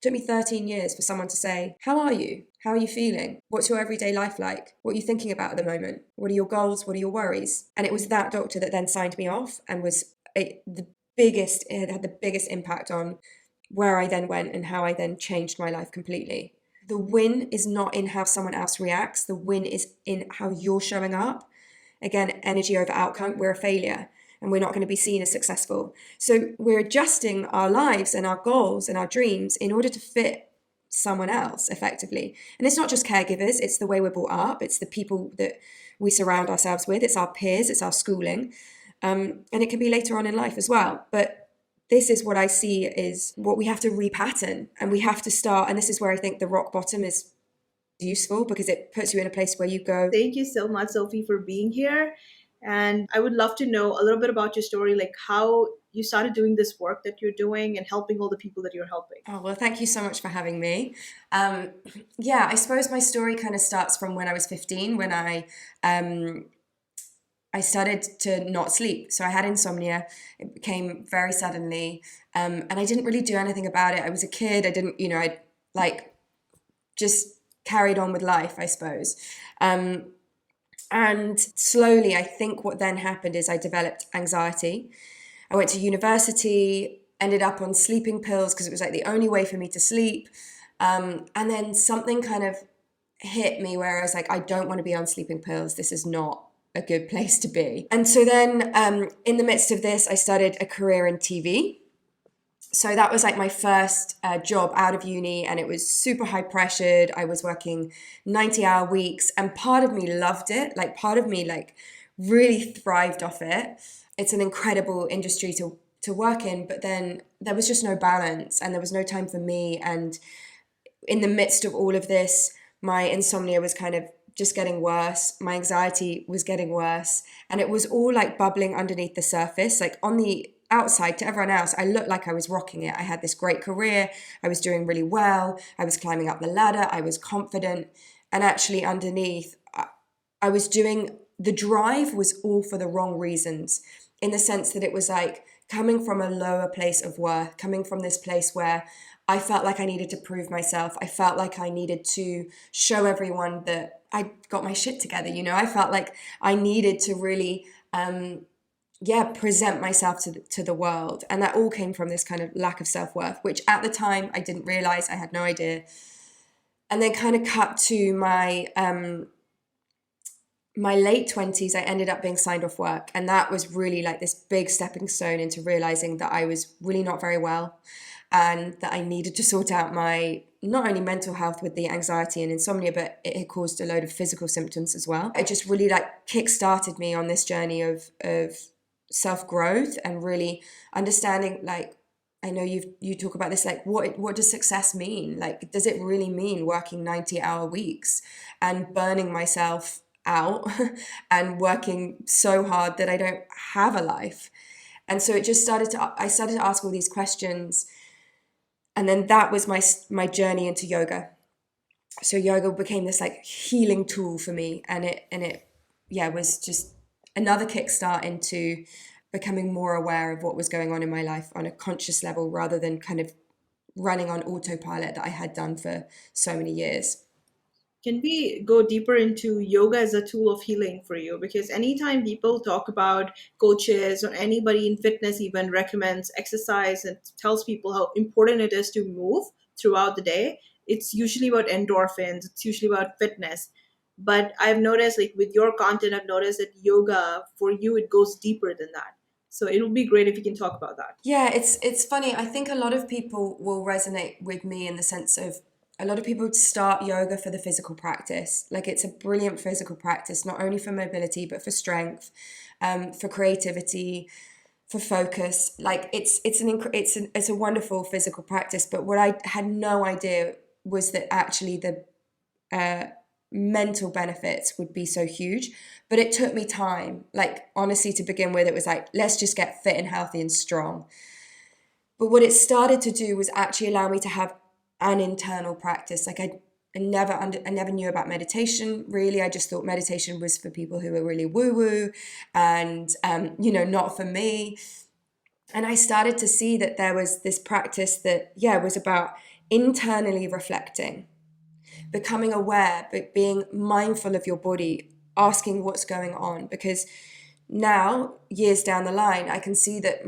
Took me 13 years for someone to say, how are you? How are you feeling? What's your everyday life like? What are you thinking about at the moment? What are your goals? What are your worries? And it was that doctor that then signed me off and was it had the biggest impact on where I then went and how I then changed my life completely. The win is not in how someone else reacts. The win is in how you're showing up. Again, energy over outcome. We're a failure and we're not going to be seen as successful. So we're adjusting our lives and our goals and our dreams in order to fit someone else effectively. And it's not just caregivers, it's the way we're brought up, it's the people that we surround ourselves with, it's our peers, it's our schooling. And it can be later on in life as well. But this is what I see is what we have to repattern, and we have to start. And this is where I think the rock bottom is useful, because it puts you in a place where you go, Thank you so much, Sophie, for being here. And I would love to know a little bit about your story, like how you started doing this work that you're doing and helping all the people that you're helping. oh, well, thank you so much for having me. Um, yeah, I suppose my story kind of starts from when I was 15, when I started to not sleep. So I had insomnia. It came very suddenly. And I didn't really do anything about it. I was a kid. I didn't, I like just carried on with life, I suppose. And slowly, I think what then happened is I developed anxiety. I went to university, ended up on sleeping pills because it was like the only way for me to sleep. And then something kind of hit me where I was like, I don't want to be on sleeping pills. This is not a good place to be. And so then in the midst of this, I started a career in TV. So that was like my first job out of uni, and it was super high pressured. I was working 90-hour weeks, and part of me loved it. Like part of me like really thrived off it. It's an incredible industry to work in, but then there was just no balance and there was no time for me. And in the midst of all of this, my insomnia was kind of just getting worse. My anxiety was getting worse. And it was all like bubbling underneath the surface. Like on the outside to everyone else, I looked like I was rocking it. I had this great career. I was doing really well. I was climbing up the ladder. I was confident. And actually underneath, I was doing, the drive was all for the wrong reasons, in the sense that it was like coming from a lower place of worth, coming from this place where I felt like I needed to prove myself. I felt like I needed to show everyone that I got my shit together. I felt like I needed to really, present myself to the world. And that all came from this kind of lack of self-worth, which at the time I didn't realize, I had no idea. And then kind of cut to my late 20s, I ended up being signed off work. And that was really like this big stepping stone into realizing that I was really not very well, and that I needed to sort out my not only mental health with the anxiety and insomnia, but it had caused a load of physical symptoms as well. It just really like kick-started me on this journey of self-growth and really understanding, like, I know you talk about this, like what does success mean? Like, does it really mean working 90-hour weeks and burning myself out and working so hard that I don't have a life? And so I started to ask all these questions. And then that was my journey into yoga. So yoga became this like healing tool for me, and it was just another kickstart into becoming more aware of what was going on in my life on a conscious level, rather than kind of running on autopilot that I had done for so many years. Can we go deeper into yoga as a tool of healing for you? Because anytime people talk about, coaches or anybody in fitness even recommends exercise and tells people how important it is to move throughout the day, it's usually about endorphins, it's usually about fitness. But I've noticed, like with your content, I've noticed that yoga for you, it goes deeper than that. So it would be great if you can talk about that. Yeah, it's funny. I think a lot of people will resonate with me in the sense of, a lot of people start yoga for the physical practice. Like, it's a brilliant physical practice, not only for mobility, but for strength, for creativity, for focus. Like, it's a wonderful physical practice. But what I had no idea was that actually the mental benefits would be so huge. But it took me time. Like, honestly, to begin with, it was like, let's just get fit and healthy and strong. But what it started to do was actually allow me to have an internal practice. Like, I never knew about meditation, really. I just thought meditation was for people who were really woo-woo and, not for me. And I started to see that there was this practice that, was about internally reflecting, becoming aware, but being mindful of your body, asking what's going on. Because now, years down the line, I can see that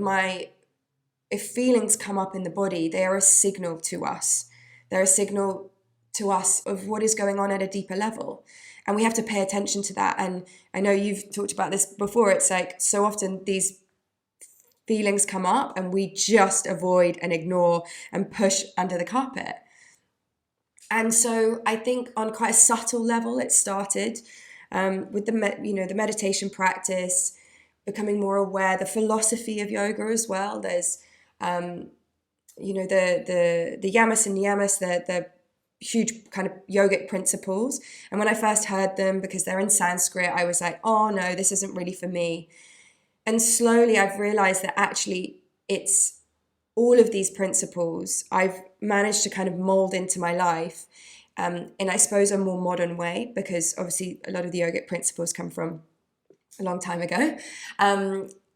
if feelings come up in the body, they are a signal to us. They're a signal to us of what is going on at a deeper level. And we have to pay attention to that. And I know you've talked about this before. It's like so often these feelings come up and we just avoid and ignore and push under the carpet. And so I think on quite a subtle level, it started with the meditation practice, becoming more aware, the philosophy of yoga as well. There's the yamas and niyamas, the huge kind of yogic principles. And when I first heard them, because they're in Sanskrit, I was like, oh no, this isn't really for me. And slowly I've realized that actually it's all of these principles I've managed to kind of mold into my life in, I suppose, a more modern way, because obviously a lot of the yogic principles come from a long time ago.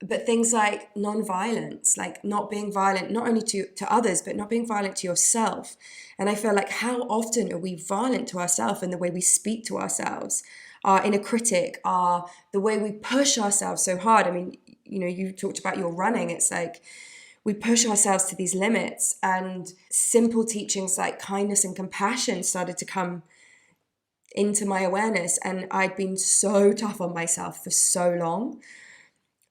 But things like non-violence, like not being violent, not only to others, but not being violent to yourself. And I feel like how often are we violent to ourselves in the way we speak to ourselves, our inner critic, the way we push ourselves so hard. I mean, you talked about your running. It's like we push ourselves to these limits, and simple teachings like kindness and compassion started to come into my awareness. And I'd been so tough on myself for so long.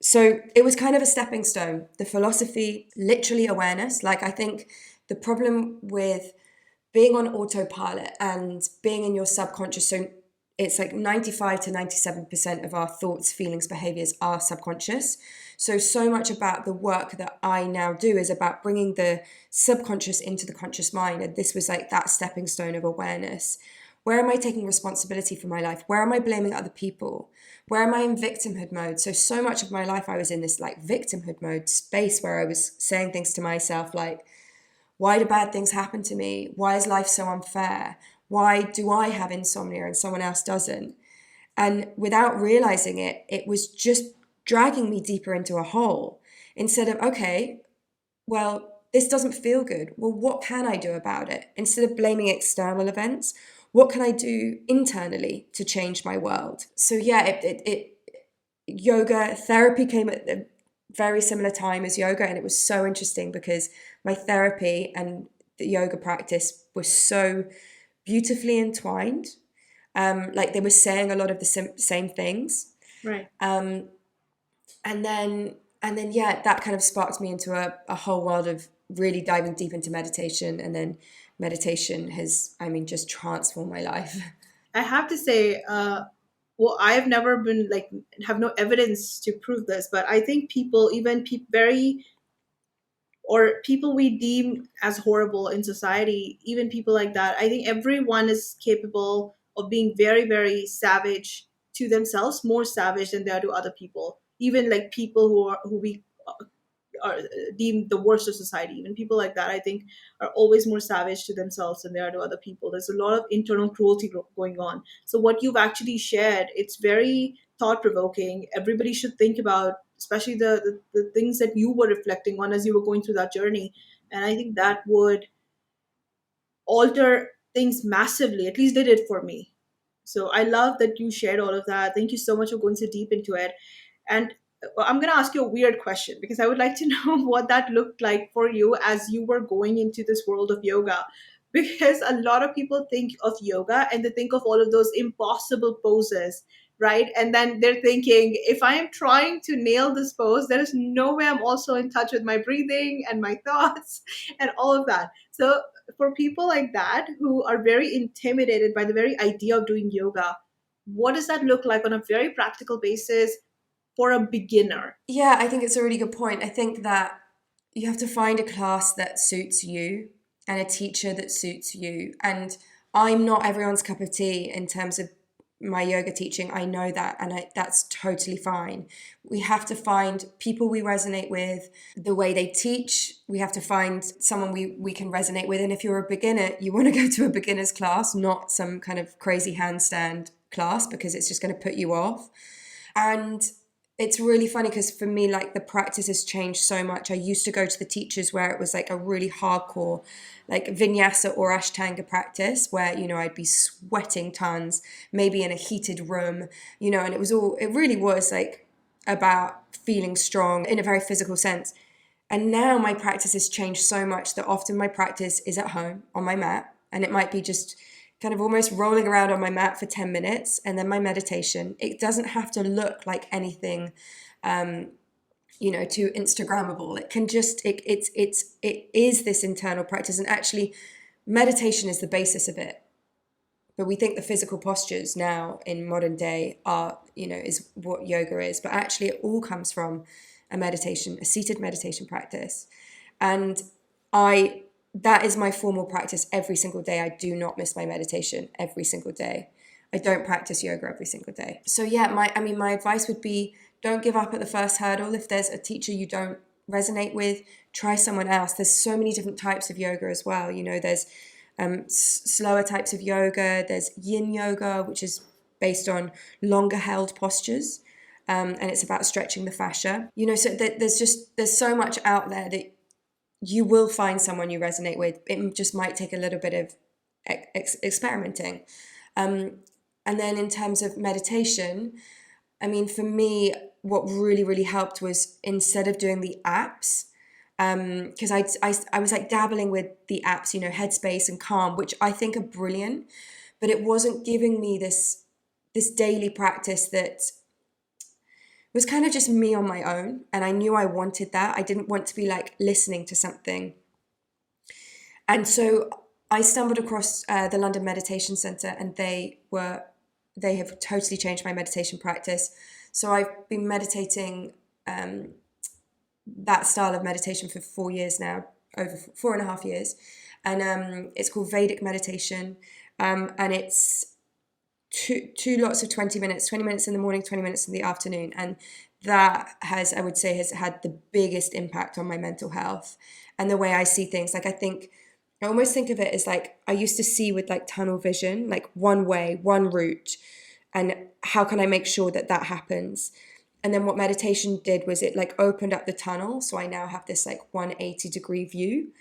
So it was kind of a stepping stone. The philosophy, literally awareness. Like, I think the problem with being on autopilot and being in your subconscious, so it's like 95 to 97% of our thoughts, feelings, behaviors are subconscious. So much about the work that I now do is about bringing the subconscious into the conscious mind. And this was like that stepping stone of awareness. Where am I taking responsibility for my life? Where am I blaming other people? Where am I in victimhood mode? So much of my life I was in this like victimhood mode space where I was saying things to myself like, why do bad things happen to me? Why is life so unfair? Why do I have insomnia and someone else doesn't? And without realizing it, it was just dragging me deeper into a hole instead of, okay, well, this doesn't feel good. Well, what can I do about it? Instead of blaming external events, what can I do internally to change my world? So yeah, yoga therapy came at a very similar time as yoga, and it was so interesting because my therapy and the yoga practice was so beautifully entwined. Like they were saying a lot of the same things. Right. And then yeah, that kind of sparked me into a whole world of really diving deep into meditation, and then meditation has, just transformed my life. I have to say, well, I've never been like, have no evidence to prove this, but I think people, even or people we deem as horrible in society, even people like that, I think everyone is capable of being very, very savage to themselves, more savage than they are to other people. Even like people who we are deemed the worst of society, even people like that, I think, are always more savage to themselves than they are to other people. There's a lot of internal cruelty going on. So what you've actually shared, it's very thought provoking. Everybody should think about, especially the things that you were reflecting on as you were going through that journey. And I think that would alter things massively. At least they did for me. So I love that you shared all of that. Thank you so much for going so deep into it. And I'm going to ask you a weird question, because I would like to know what that looked like for you as you were going into this world of yoga. Because a lot of people think of yoga and they think of all of those impossible poses, right? And then they're thinking, if I am trying to nail this pose, there is no way I'm also in touch with my breathing and my thoughts and all of that. So for people like that who are very intimidated by the very idea of doing yoga, what does that look like on a very practical basis for a beginner? Yeah, I think it's a really good point. I think that you have to find a class that suits you and a teacher that suits you. And I'm not everyone's cup of tea in terms of my yoga teaching. I know that, and that's totally fine. We have to find people we resonate with, the way they teach. We have to find someone we can resonate with. And if you're a beginner, you want to go to a beginner's class, not some kind of crazy handstand class, because it's just going to put you off. And it's really funny because for me, like the practice has changed so much. I used to go to the teachers where it was like a really hardcore, like vinyasa or ashtanga practice where, you know, I'd be sweating tons, maybe in a heated room, you know, and it really was like about feeling strong in a very physical sense. And now my practice has changed so much that often my practice is at home on my mat, and it might be just kind of almost rolling around on my mat for 10 minutes and then my meditation. It doesn't have to look like anything, you know, too Instagrammable. It can just, it is this internal practice. And actually meditation is the basis of it. But we think the physical postures now in modern day are, you know, is what yoga is. But actually it all comes from a seated meditation practice. And that is my formal practice every single day. I do not miss my meditation every single day. I don't practice yoga every single day. So yeah, my advice would be, don't give up at the first hurdle. If there's a teacher you don't resonate with, try someone else. There's so many different types of yoga as well. You know, there's slower types of yoga. There's yin yoga, which is based on longer held postures. And it's about stretching the fascia. You know, so there's so much out there that you will find someone you resonate with. It just might take a little bit of experimenting. And then in terms of meditation, I mean, for me, what really, really helped was instead of doing the apps, because I was like dabbling with the apps, you know, Headspace and Calm, which I think are brilliant, but it wasn't giving me this daily practice that was kind of just me on my own. And I knew I wanted that. I didn't want to be like listening to something. And so I stumbled across the London Meditation Centre, and they have totally changed my meditation practice. So I've been meditating that style of meditation for 4 years now, over 4.5 years. And it's called Vedic meditation. And it's two lots of 20 minutes in the morning, 20 minutes in the afternoon. And that has had the biggest impact on my mental health and the way I see things. Like, I almost think of it as like, I used to see with like tunnel vision, like one way, one route. And how can I make sure that happens? And then what meditation did was it like opened up the tunnel. So I now have this like 180-degree view,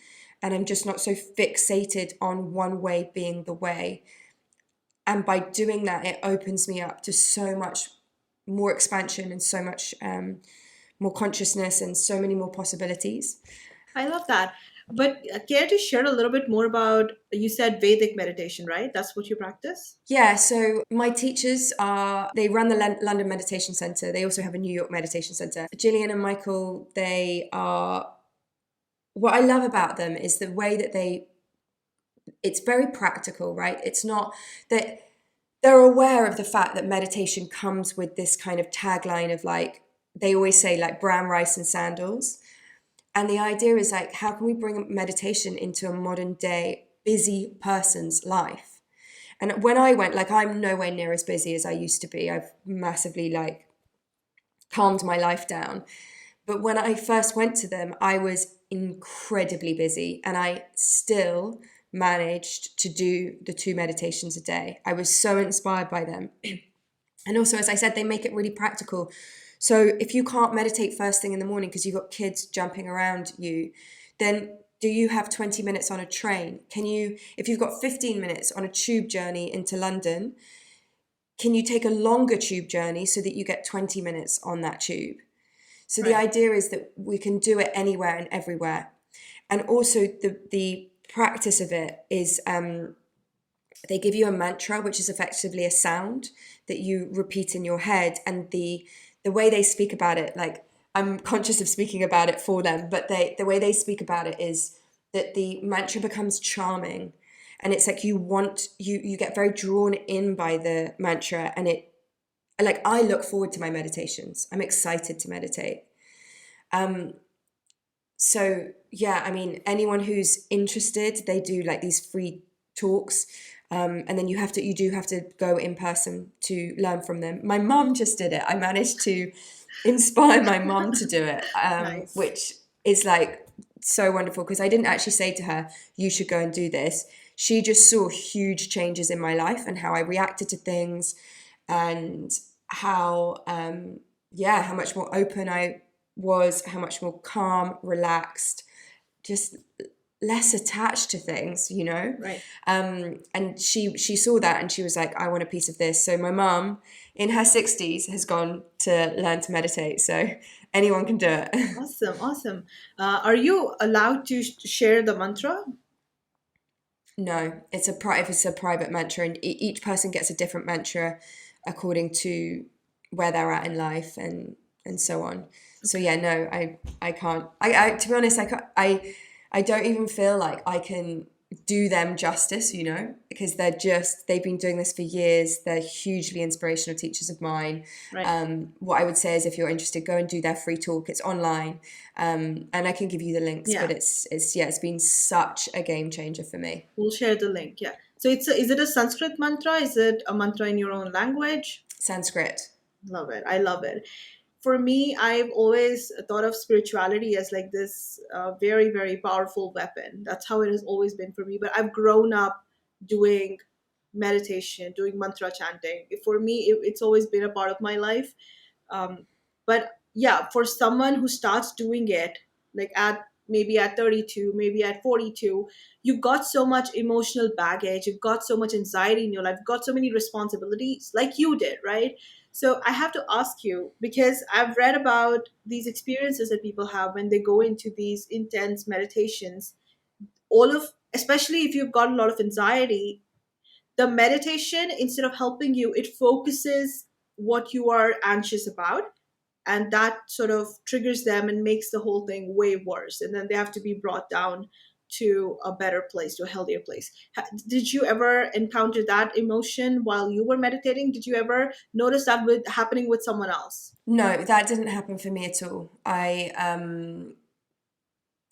and I'm just not so fixated on one way being the way. And by doing that, it opens me up to so much more expansion and so much more consciousness and so many more possibilities. I love that. But care to share a little bit more about, you said Vedic meditation, right? That's what you practice? Yeah, so my teachers they run the London Meditation Centre. They also have a New York Meditation Centre. Gillian and Michael, what I love about them is the way that it's very practical, right? It's not that they're aware of the fact that meditation comes with this kind of tagline of like, they always say like brown rice and sandals. And the idea is like, how can we bring meditation into a modern day busy person's life? And when I went, like, I'm nowhere near as busy as I used to be. I've massively like calmed my life down. But when I first went to them, I was incredibly busy, and I still managed to do the 2 meditations a day. I was so inspired by them. And also, as I said, they make it really practical. So if you can't meditate first thing in the morning because you've got kids jumping around you, then do you have 20 minutes on a train? If you've got 15 minutes on a tube journey into London, can you take a longer tube journey so that you get 20 minutes on that tube? So the idea is that we can do it anywhere and everywhere. And also the practice of it is they give you a mantra, which is effectively a sound that you repeat in your head. And the way they speak about it, like, I'm conscious of speaking about it for them, but the way they speak about it is that the mantra becomes charming, and it's like you get very drawn in by the mantra, and I look forward to my meditations. I'm excited to meditate. So yeah, I mean, anyone who's interested, they do like these free talks. And then you do have to go in person to learn from them. My mum just did it. I managed to inspire my mum to do it, Nice. which is like so wonderful, because I didn't actually say to her, you should go and do this. She just saw huge changes in my life and how I reacted to things, and how yeah, how much more open I was, how much more calm, relaxed, just less attached to things, you know. Right. And she saw that and she was like, I want a piece of this. So my mum in her 60s has gone to learn to meditate, so anyone can do it. Awesome, awesome. Are you allowed to share the mantra? No, if it's a private mantra, and each person gets a different mantra according to where they're at in life and so on. So Okay. yeah, no, I can't. I to be honest, I can't, I don't even feel like I can do them justice, you know, because they've been doing this for years. They're hugely inspirational teachers of mine. Right. What I would say is, if you're interested, go and do their free talk. It's online, and I can give you the links. But Yeah, it's been such a game changer for me. we'll share the link. Yeah. So is it a Sanskrit mantra? Is it a mantra in your own language? Sanskrit. Love it. I love it. For me, I've always thought of spirituality as like this very, very powerful weapon. That's how it has always been for me. But I've grown up doing meditation, doing mantra chanting. For me, it's always been a part of my life. But yeah, for someone who starts doing it, like at maybe at 32, maybe at 42, you've got so much emotional baggage, you've got so much anxiety in your life, you've got so many responsibilities, like you did, right? So I have to ask you, because I've read about these experiences that people have when they go into these intense meditations, all of, especially if you've got a lot of anxiety, the meditation, instead of helping you, it focuses what you are anxious about, and that sort of triggers them and makes the whole thing way worse, and then they have to be brought down to a better place, to a healthier place. Did you ever encounter that emotion while you were meditating? Did you ever notice that with happening with someone else? No, that didn't happen for me at all.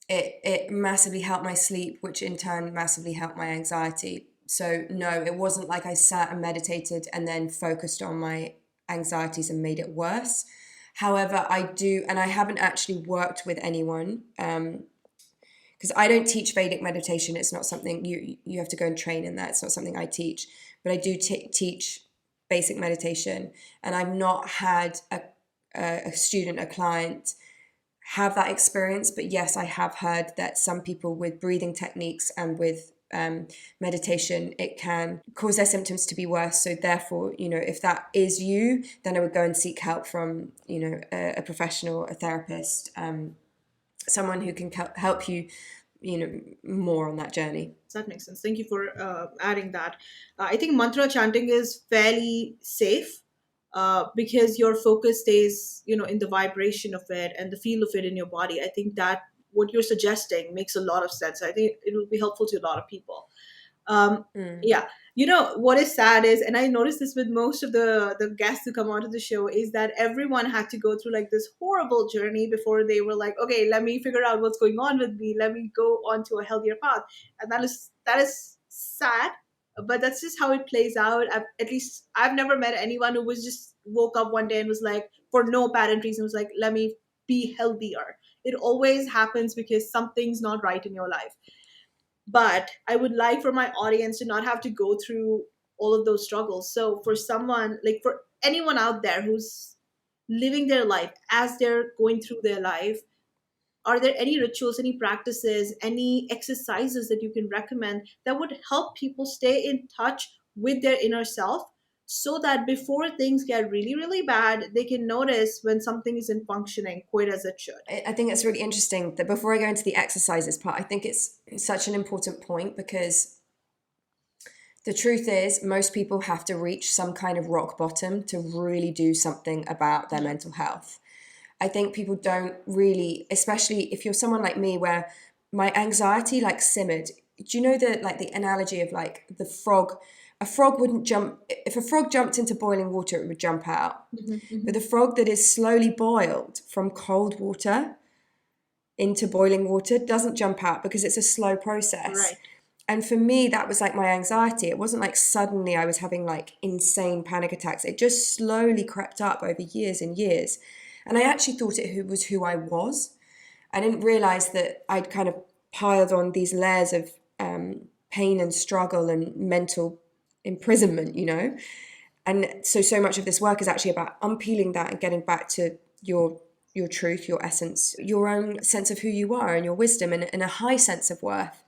It massively helped my sleep, which in turn massively helped my anxiety. So no, it wasn't like I sat and meditated and then focused on my anxieties and made it worse. However, I do, and I haven't actually worked with anyone, because I don't teach Vedic meditation. It's not something you have to go and train in that. It's not something I teach, but I do teach basic meditation, and I've not had a student, a client have that experience. But yes, I have heard that some people with breathing techniques and with meditation, it can cause their symptoms to be worse. So therefore, you know, if that is you, then I would go and seek help from, you know, a professional, a therapist, someone who can help you, you know, more on that journey. That makes sense. Thank you for adding that. I think mantra chanting is fairly safe because your focus stays, in the vibration of it and the feel of it in your body. I think that what you're suggesting makes a lot of sense. I think it will be helpful to a lot of people. um Mm. yeah, what is sad is, and I noticed this with most of the guests who come onto the show, is that everyone had to go through like this horrible journey before they were like, okay, let me figure out what's going on with me, let me go onto a healthier path. And that is sad, but that's just how it plays out. At least I've never met anyone who was just woke up one day and was like, for no apparent reason, was like, let me be healthier. It always happens because something's not right in your life. But I would like for my audience to not have to go through all of those struggles. So for someone, like for anyone out there who's living their life as they're going through their life, are there any rituals, any practices, any exercises that you can recommend that would help people stay in touch with their inner self, so that before things get really, really bad, they can notice when something isn't functioning quite as it should? I think it's really interesting that before I go into the exercises part, I think it's such an important point, because the truth is most people have to reach some kind of rock bottom to really do something about their Yeah. mental health. I think people don't really, especially if you're someone like me where my anxiety like simmered. Do you know the analogy of like the frog? A frog wouldn't jump, if a frog jumped into boiling water, it would jump out. Hmm. But Hmm. the frog that is slowly boiled from cold water into boiling water doesn't jump out, because it's a slow process. Right. And for me, that was like my anxiety. It wasn't like suddenly I was having like insane panic attacks. It just slowly crept up over years and years. And I actually thought it was who I was. I didn't realize that I'd kind of piled on these layers of pain and struggle and mental imprisonment, you know? And so much of this work is actually about unpeeling that and getting back to your truth, your essence, your own sense of who you are and your wisdom, and a high sense of worth.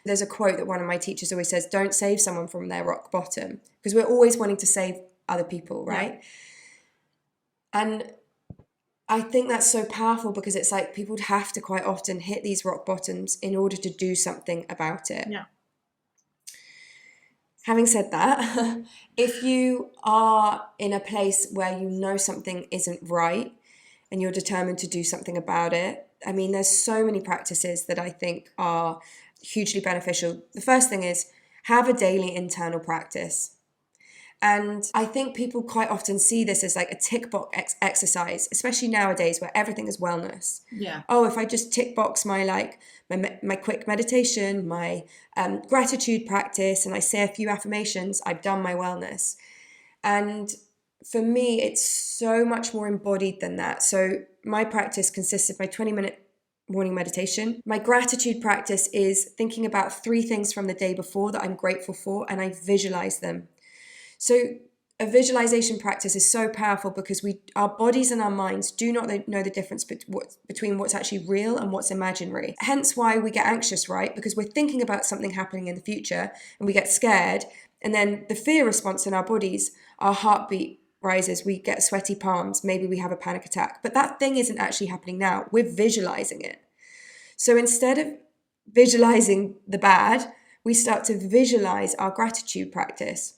There's a quote that one of my teachers always says, don't save someone from their rock bottom, because we're always wanting to save other people, right? Yeah. And I think that's so powerful, because it's like people have to quite often hit these rock bottoms in order to do something about it. Yeah. Having said that, if you are in a place where you know something isn't right and you're determined to do something about it, I mean, there's so many practices that I think are hugely beneficial. The first thing is have a daily internal practice. And I think people quite often see this as like a tick box exercise, especially nowadays where everything is wellness. Yeah. Oh, if I just tick box my quick meditation, my gratitude practice, and I say a few affirmations, I've done my wellness. And for me, it's so much more embodied than that. So my practice consists of my 20-minute morning meditation. My gratitude practice is thinking about 3 things from the day before that I'm grateful for, and I visualize them. So a visualization practice is so powerful, because our bodies and our minds do not know the difference between what's actually real and what's imaginary. Hence why we get anxious, right? Because we're thinking about something happening in the future and we get scared. And then the fear response in our bodies, our heartbeat rises, we get sweaty palms, maybe we have a panic attack. But that thing isn't actually happening now. We're visualizing it. So instead of visualizing the bad, we start to visualize our gratitude practice.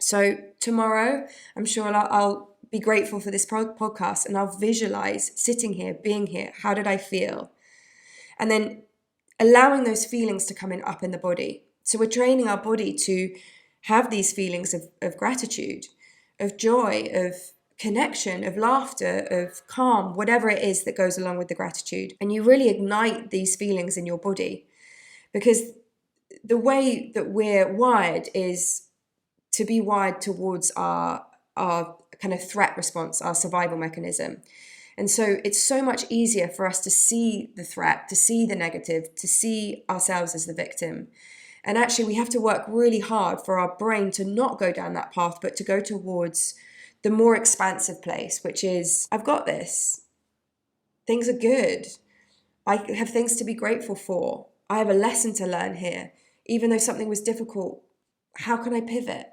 So tomorrow, I'm sure I'll be grateful for this podcast, and I'll visualize sitting here, being here. How did I feel? And then allowing those feelings to come up in the body. So we're training our body to have these feelings of gratitude, of joy, of connection, of laughter, of calm, whatever it is that goes along with the gratitude. And you really ignite these feelings in your body, because the way that we're wired is to be wired towards our kind of threat response, our survival mechanism. And so it's so much easier for us to see the threat, to see the negative, to see ourselves as the victim. And actually we have to work really hard for our brain to not go down that path, but to go towards the more expansive place, which is, I've got this. Things are good. I have things to be grateful for. I have a lesson to learn here. Even though something was difficult, how can I pivot?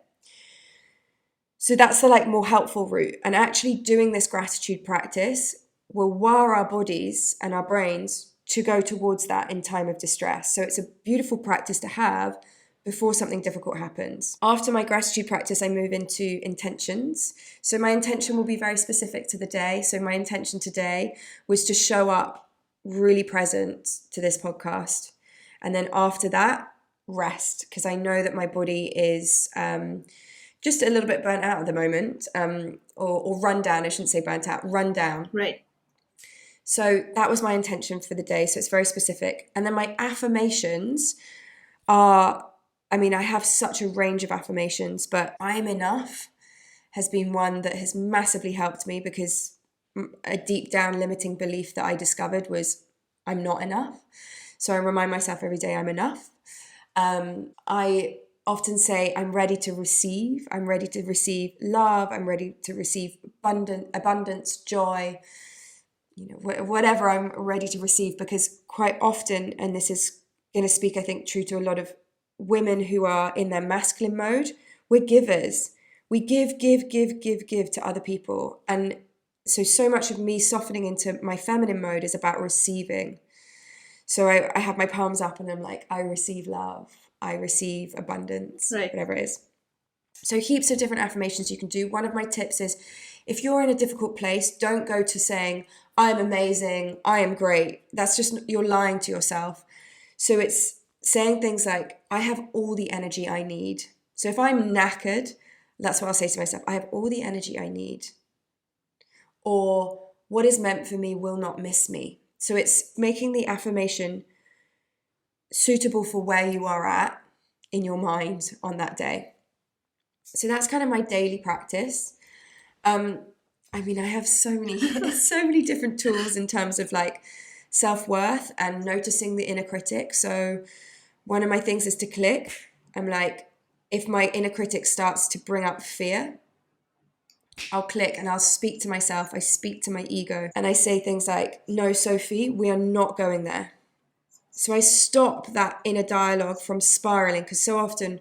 So that's the more helpful route. And actually doing this gratitude practice will wire our bodies and our brains to go towards that in time of distress. So it's a beautiful practice to have before something difficult happens. After my gratitude practice, I move into intentions. So my intention will be very specific to the day. So my intention today was to show up really present to this podcast. And then after that, rest, because I know that my body is just a little bit burnt out at the moment, or run down. I shouldn't say burnt out, run down. Right. So that was my intention for the day. So it's very specific. And then my affirmations are, I have such a range of affirmations, but I am enough has been one that has massively helped me, because a deep down limiting belief that I discovered was I'm not enough. So I remind myself every day I'm enough. I often say I'm ready to receive. I'm ready to receive love. I'm ready to receive abundance, joy, whatever I'm ready to receive, because quite often, and this is going to speak, I think, true to a lot of women who are in their masculine mode, we're givers. We give to other people. And so much of me softening into my feminine mode is about receiving. So I have my palms up and I'm like, I receive love. I receive abundance, right. Whatever it is. So heaps of different affirmations you can do. One of my tips is, if you're in a difficult place, don't go to saying, I'm amazing, I am great. That's just, you're lying to yourself. So it's saying things like, I have all the energy I need. So if I'm knackered, that's what I'll say to myself. I have all the energy I need. Or what is meant for me will not miss me. So it's making the affirmation suitable for where you are at in your mind on that day. So that's kind of my daily practice. I have so many different tools in terms of self-worth and noticing the inner critic. So one of my things is to click. I'm like, if my inner critic starts to bring up fear, I'll click and I'll speak to myself. I speak to my ego and I say things like, no, Sophie, we are not going there. So I stop that inner dialogue from spiraling, because so often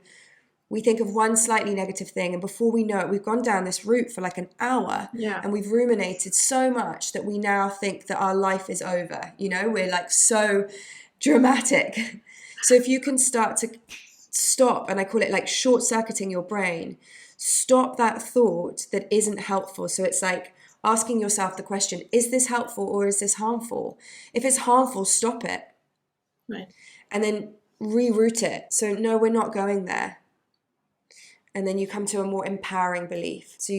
we think of one slightly negative thing and before we know it, we've gone down this route for like an hour Yeah. and we've ruminated so much that we now think that our life is over. You know, we're like so dramatic. So if you can start to stop, and I call it like short-circuiting your brain, stop that thought that isn't helpful. So it's like asking yourself the question, is this helpful or is this harmful? If it's harmful, stop it. Right. And then reroute it. So no, we're not going there. And then you come to a more empowering belief. So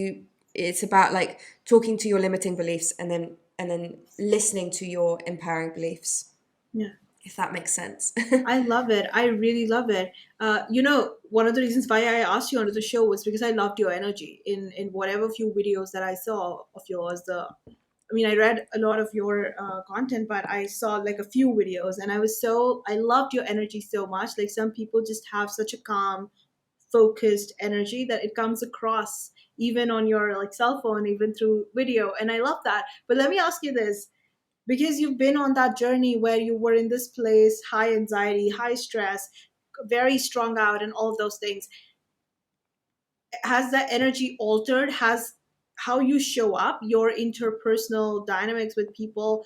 it's about like talking to your limiting beliefs and then listening to your empowering beliefs. Yeah. If that makes sense. I love it. I really love it. One of the reasons why I asked you onto the show was because I loved your energy in whatever few videos that I saw of yours. I read a lot of your content, but I saw like a few videos, and I loved your energy so much. Like some people just have such a calm, focused energy that it comes across even on your like cell phone, even through video, and I love that. But let me ask you this, because you've been on that journey where you were in this place, high anxiety, high stress, very strung out, and all of those things. Has that energy altered? Has how you show up, your interpersonal dynamics with people,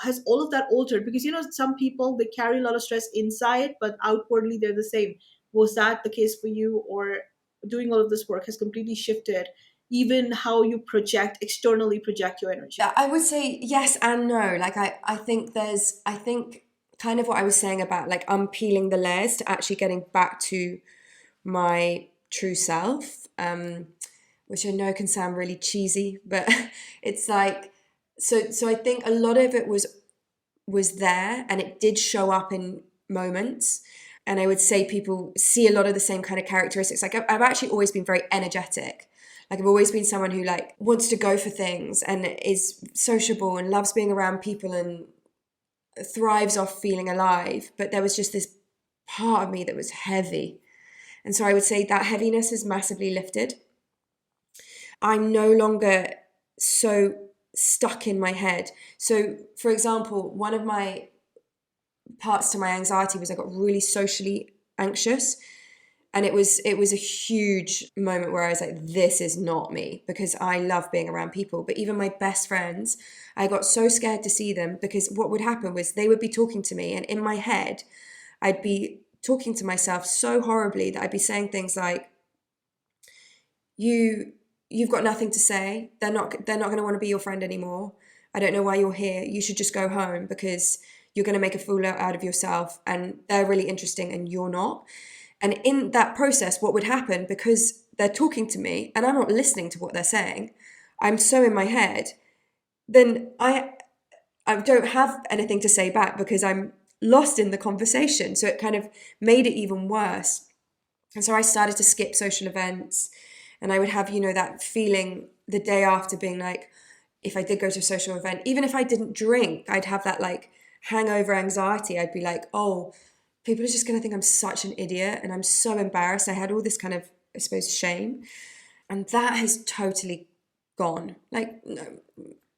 has all of that altered? Because some people, they carry a lot of stress inside, but outwardly they're the same. Was that the case for you, or doing all of this work has completely shifted even how you externally project your energy? I would say yes and no. Like I think kind of what I was saying about like unpeeling the layers to actually getting back to my true self, which I know can sound really cheesy, but it's like, so I think a lot of it was there, and it did show up in moments. And I would say people see a lot of the same kind of characteristics. Like I've actually always been very energetic. Like I've always been someone who like wants to go for things and is sociable and loves being around people and thrives off feeling alive. But there was just this part of me that was heavy. And so I would say that heaviness is massively lifted. I'm no longer so stuck in my head. So, for example, one of my parts to my anxiety was I got really socially anxious. And it was a huge moment where I was like, this is not me, because I love being around people. But even my best friends, I got so scared to see them, because what would happen was they would be talking to me, and in my head, I'd be talking to myself so horribly that I'd be saying things like, you've got nothing to say. They're not going to want to be your friend anymore. I don't know why you're here. You should just go home, because you're going to make a fool out of yourself, and they're really interesting and you're not. And in that process, what would happen, because they're talking to me and I'm not listening to what they're saying, I'm so in my head, then I don't have anything to say back, because I'm lost in the conversation. So it kind of made it even worse. And so I started to skip social events, and I would have, that feeling the day after, being like, if I did go to a social event, even if I didn't drink, I'd have that like hangover anxiety. I'd be like, oh, people are just going to think I'm such an idiot, and I'm so embarrassed. I had all this kind of, I suppose, shame. And that has totally gone. Like, no,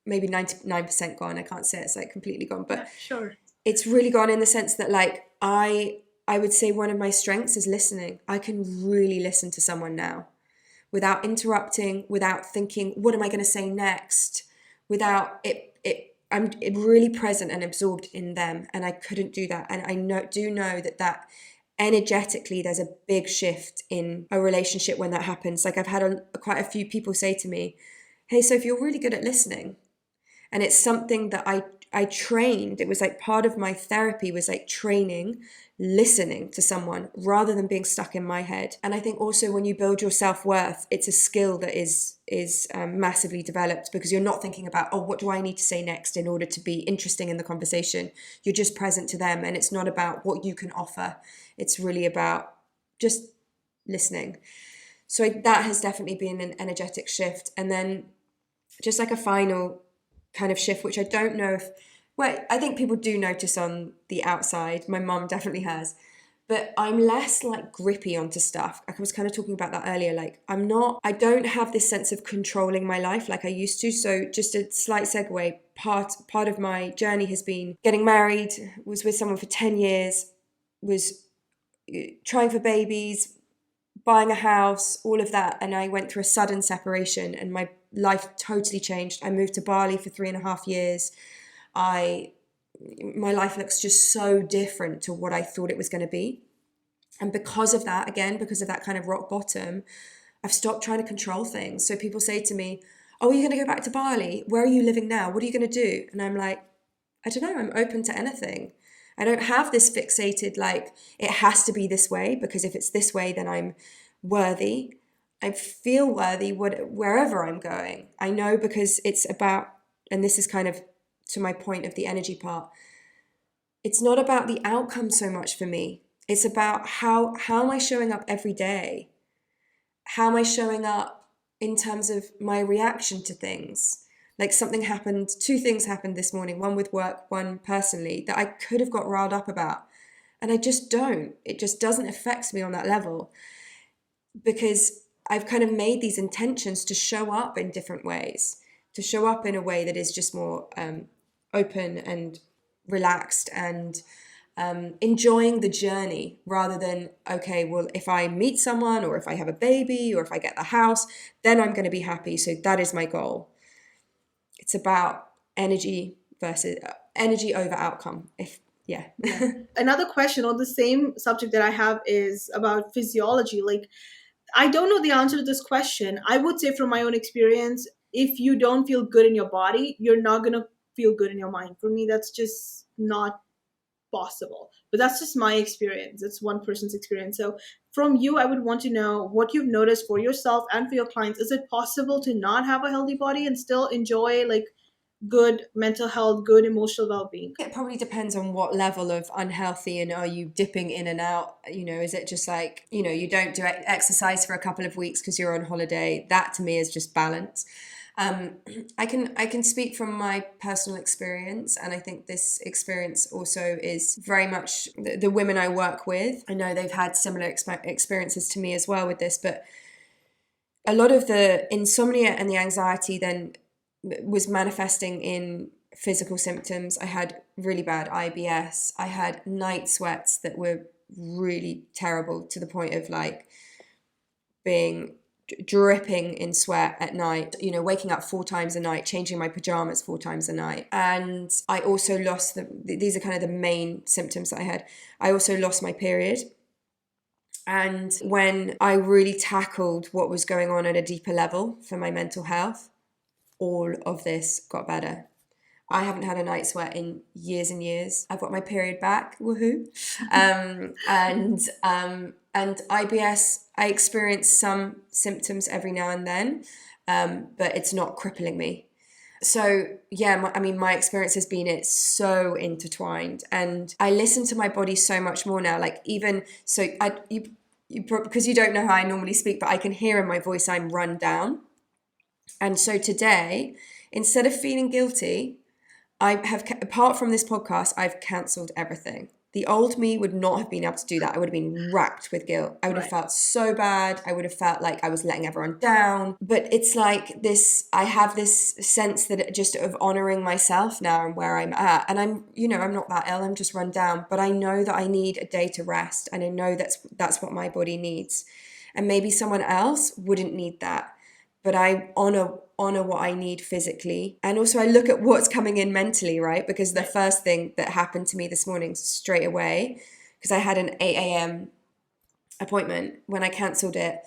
maybe 99% gone. I can't say it's like completely gone, but Yeah, sure. It's really gone in the sense that like I would say one of my strengths is listening. I can really listen to someone now without interrupting, without thinking, what am I going to say next? Without I'm really present and absorbed in them, and I couldn't do that. And I do know that energetically there's a big shift in a relationship when that happens. Like I've had quite a few people say to me, hey, Sophie, you're really good at listening. And it's something that I trained. It was like part of my therapy was like training, listening to someone rather than being stuck in my head. And I think also when you build your self-worth, it's a skill that is massively developed, because you're not thinking about, oh, what do I need to say next in order to be interesting in the conversation? You're just present to them, and it's not about what you can offer. It's really about just listening. So that has definitely been an energetic shift. And then just like a final kind of shift, which I don't know if, well, I think people do notice on the outside. My mum definitely has. but I'm less like grippy onto stuff. Like I was kind of talking about that earlier. Like I don't have this sense of controlling my life like I used to. So just a slight segue, part of my journey has been getting married, was with someone for 10 years, was trying for babies, buying a house, all of that. And I went through a sudden separation and my life totally changed. I moved to Bali for 3.5 years. My life looks just so different to what I thought it was going to be. And because of that, again, because of that kind of rock bottom, I've stopped trying to control things. So people say to me, oh, are you going to go back to Bali? Where are you living now? What are you going to do? And I'm like, I don't know. I'm open to anything. I don't have this fixated, like, it has to be this way, because if it's this way, then I'm worthy. I feel worthy wherever I'm going. I know, because it's about, and this is kind of to my point of the energy part, it's not about the outcome so much for me. It's about how am I showing up every day? How am I showing up in terms of my reaction to things? Like two things happened this morning, one with work, one personally, that I could have got riled up about. And I just don't. It just doesn't affect me on that level, because I've kind of made these intentions to show up in different ways, to show up in a way that is just more open and relaxed and enjoying the journey, rather than, okay, well, if I meet someone or if I have a baby or if I get the house, then I'm going to be happy. So that is my goal. It's about energy over outcome. Yeah. Another question on the same subject that I have is about physiology. Like, I don't know the answer to this question. I would say from my own experience, if you don't feel good in your body, you're not going to feel good in your mind. For me, that's just not possible. But that's just my experience. It's one person's experience. So from you, I would want to know what you've noticed for yourself and for your clients. Is it possible to not have a healthy body and still enjoy like good mental health, good emotional well-being? It probably depends on what level of unhealthy, and are you dipping in and out? Is it just like, you don't do exercise for a couple of weeks because you're on holiday? That to me is just balance. I can speak from my personal experience, and I think this experience also is very much the women I work with. I know they've had similar experiences to me as well with this, but a lot of the insomnia and the anxiety then was manifesting in physical symptoms. I had really bad IBS. I had night sweats that were really terrible, to the point of like being dripping in sweat at night, waking up 4 times a night, changing my pajamas 4 times a night. And I also lost these are kind of the main symptoms that I had. I also lost my period. And when I really tackled what was going on at a deeper level for my mental health, all of this got better. I haven't had a night sweat in years and years. I've got my period back, woohoo. And IBS, I experience some symptoms every now and then, but it's not crippling me. So yeah, my experience has been, it's so intertwined, and I listen to my body so much more now. Like, even so, because you don't know how I normally speak, but I can hear in my voice I'm run down. And so today, instead of feeling guilty, apart from this podcast, I've cancelled everything. The old me would not have been able to do that. I would have been racked with guilt. I would have felt so bad. I would have felt like I was letting everyone down. But it's like this, I have this sense that just of honoring myself now and where I'm at. And I'm not that ill. I'm just run down. But I know that I need a day to rest. And I know that's what my body needs. And maybe someone else wouldn't need that. But I honor what I need physically. And also I look at what's coming in mentally, right? Because the first thing that happened to me this morning straight away, because I had an 8 a.m. appointment, when I cancelled it,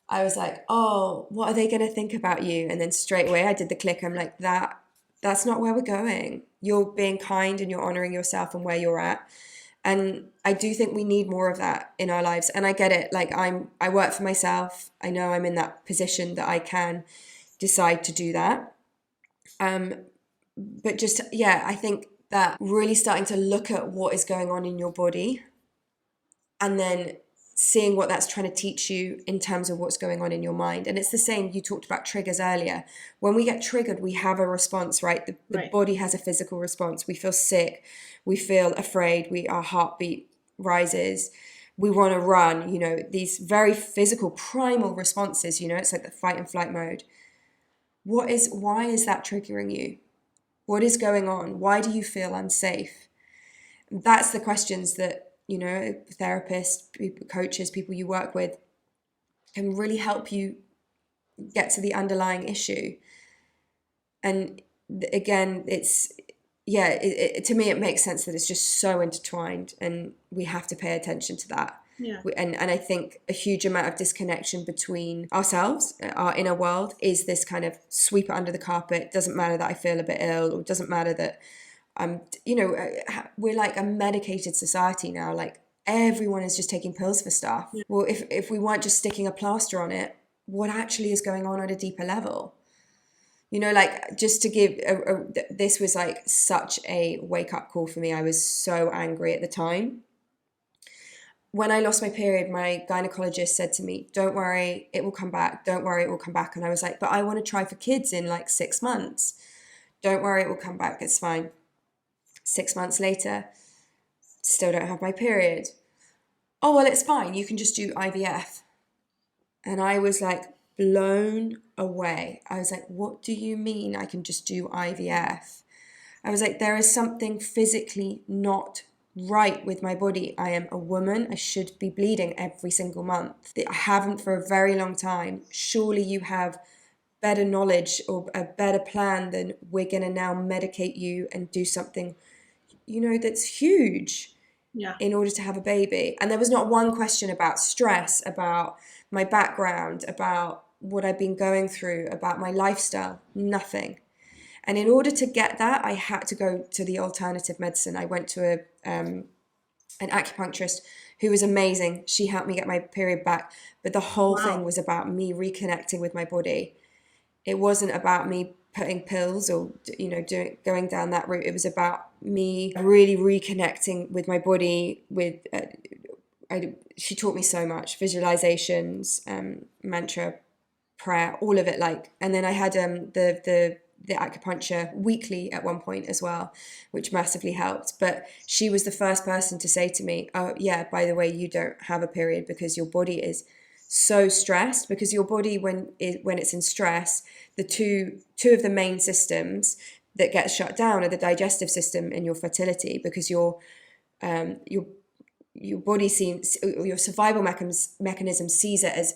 I was like, oh, what are they going to think about you? And then straight away I did the click. I'm like, that's not where we're going. You're being kind and you're honoring yourself and where you're at. And I do think we need more of that in our lives. And I get it. Like, I work for myself. I know I'm in that position that I can decide to do that. But just, yeah, I think that really starting to look at what is going on in your body and then seeing what that's trying to teach you in terms of what's going on in your mind. And it's the same, you talked about triggers earlier. When we get triggered, we have a response, right? The body has a physical response. We feel sick, we feel afraid, our heartbeat rises. we want to run, these very physical, primal responses, it's like the fight and flight mode. Why is that triggering you? What is going on? Why do you feel unsafe? That's the questions that, therapists, people, coaches, people you work with can really help you get to the underlying issue. And again, to me, it makes sense that it's just so intertwined, and we have to pay attention to that. Yeah. And I think a huge amount of disconnection between ourselves, our inner world, is this kind of sweep it under the carpet. Doesn't matter that I feel a bit ill, or doesn't matter that we're like a medicated society now. Like everyone is just taking pills for stuff. Yeah. Well, if we weren't just sticking a plaster on it, what actually is going on at a deeper level? Like just to give this was like such a wake up call for me. I was so angry at the time. When I lost my period, my gynecologist said to me, don't worry, it will come back. Don't worry, it will come back. And I was like, but I want to try for kids in like 6 months. Don't worry, it will come back. It's fine. 6 months later, still don't have my period. Oh, well, it's fine. You can just do IVF. And I was like blown away. I was like, what do you mean I can just do IVF? I was like, there is something physically not right with my body. I am a woman. I should be bleeding every single month. I haven't for a very long time. Surely you have better knowledge or a better plan than we're going to now medicate you and do something, that's huge. Yeah. In order to have a baby. And there was not one question about stress, about my background, about what I've been going through, about my lifestyle, nothing. And in order to get that, I had to go to the alternative medicine. I went to an acupuncturist who was amazing. She helped me get my period back. But the whole thing was about me reconnecting with my body. It wasn't about me putting pills or, going down that route. It was about me really reconnecting with my body, with, she taught me so much, visualizations, mantra, prayer, all of it. And then I had the acupuncture weekly at one point as well, which massively helped. But she was the first person to say to me, oh yeah, by the way, you don't have a period because your body is so stressed, because your body, when it's in stress, the two of the main systems that get shut down are the digestive system and your fertility, because your body seems, your survival mechanism sees it as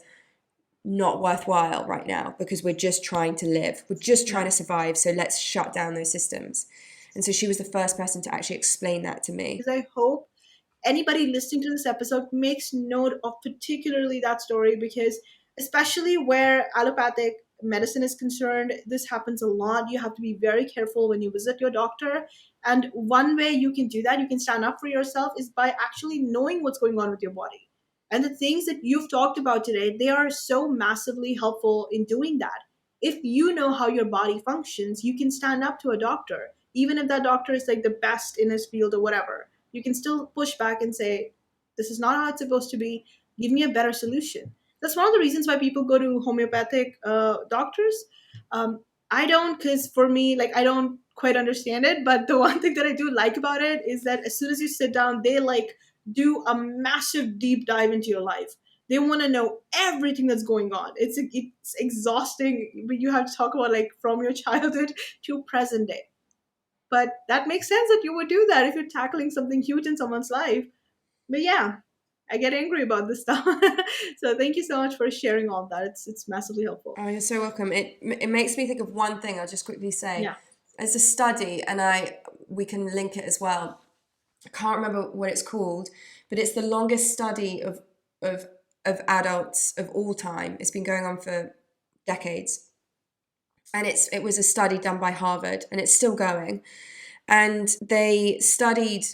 not worthwhile right now, because we're just trying to live, we're just trying to survive, so let's shut down those systems. And so she was the first person to actually explain that to me. Because I hope anybody listening to this episode makes note of particularly that story, because especially where allopathic medicine is concerned, this happens a lot. You have to be very careful when you visit your doctor. And one way you can do that, you can stand up for yourself, is by actually knowing what's going on with your body. And the things that you've talked about today, they are so massively helpful in doing that. If you know how your body functions, you can stand up to a doctor, even if that doctor is like the best in his field or whatever. You can still push back and say, this is not how it's supposed to be. Give me a better solution. That's one of the reasons why people go to homeopathic doctors. I don't, because for me, I don't quite understand it. But the one thing that I do like about it is that as soon as you sit down, they do a massive deep dive into your life. They want to know everything that's going on. It's exhausting. You have to talk about from your childhood to present day. But that makes sense that you would do that if you're tackling something huge in someone's life. But yeah, I get angry about this stuff. So thank you so much for sharing all that. It's massively helpful. Oh, you're so welcome. It makes me think of one thing I'll just quickly say. Yeah. It's a study, and we can link it as well. I can't remember what it's called, but it's the longest study of adults of all time. It's been going on for decades. And it was a study done by Harvard, and it's still going. And they studied,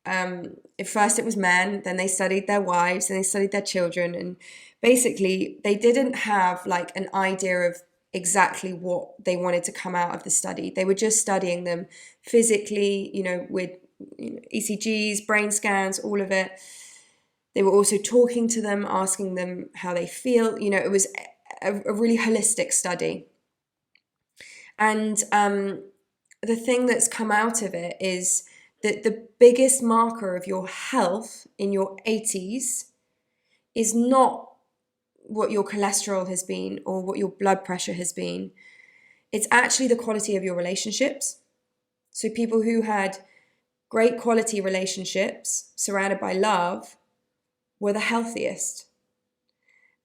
at first it was men, then they studied their wives, then they studied their children. And basically they didn't have an idea of exactly what they wanted to come out of the study. They were just studying them physically, with ECGs, brain scans, all of it. They were also talking to them, asking them how they feel. It was a really holistic study. And the thing that's come out of it is that the biggest marker of your health in your 80s is not what your cholesterol has been or what your blood pressure has been. It's actually the quality of your relationships. So people who had great quality relationships surrounded by love were the healthiest.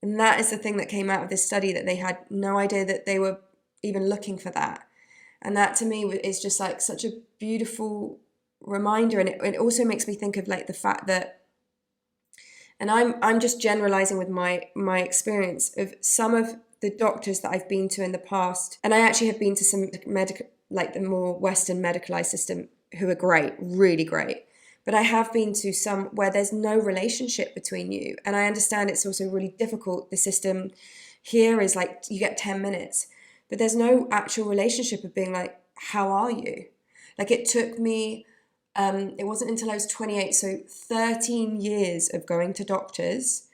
And that is the thing that came out of this study, that they had no idea that they were even looking for that. And that to me is just like such a beautiful reminder. And it also makes me think of like the fact that, and I'm just generalizing with my experience of some of the doctors that I've been to in the past. And I actually have been to some medical, like the more Western medicalized system, who are great, really great. But I have been to some where there's no relationship between you. And I understand it's also really difficult. The system here is like you get 10 minutes, but there's no actual relationship of being like, how are you? Like it took me, it wasn't until I was 28, so 13 years of going to doctors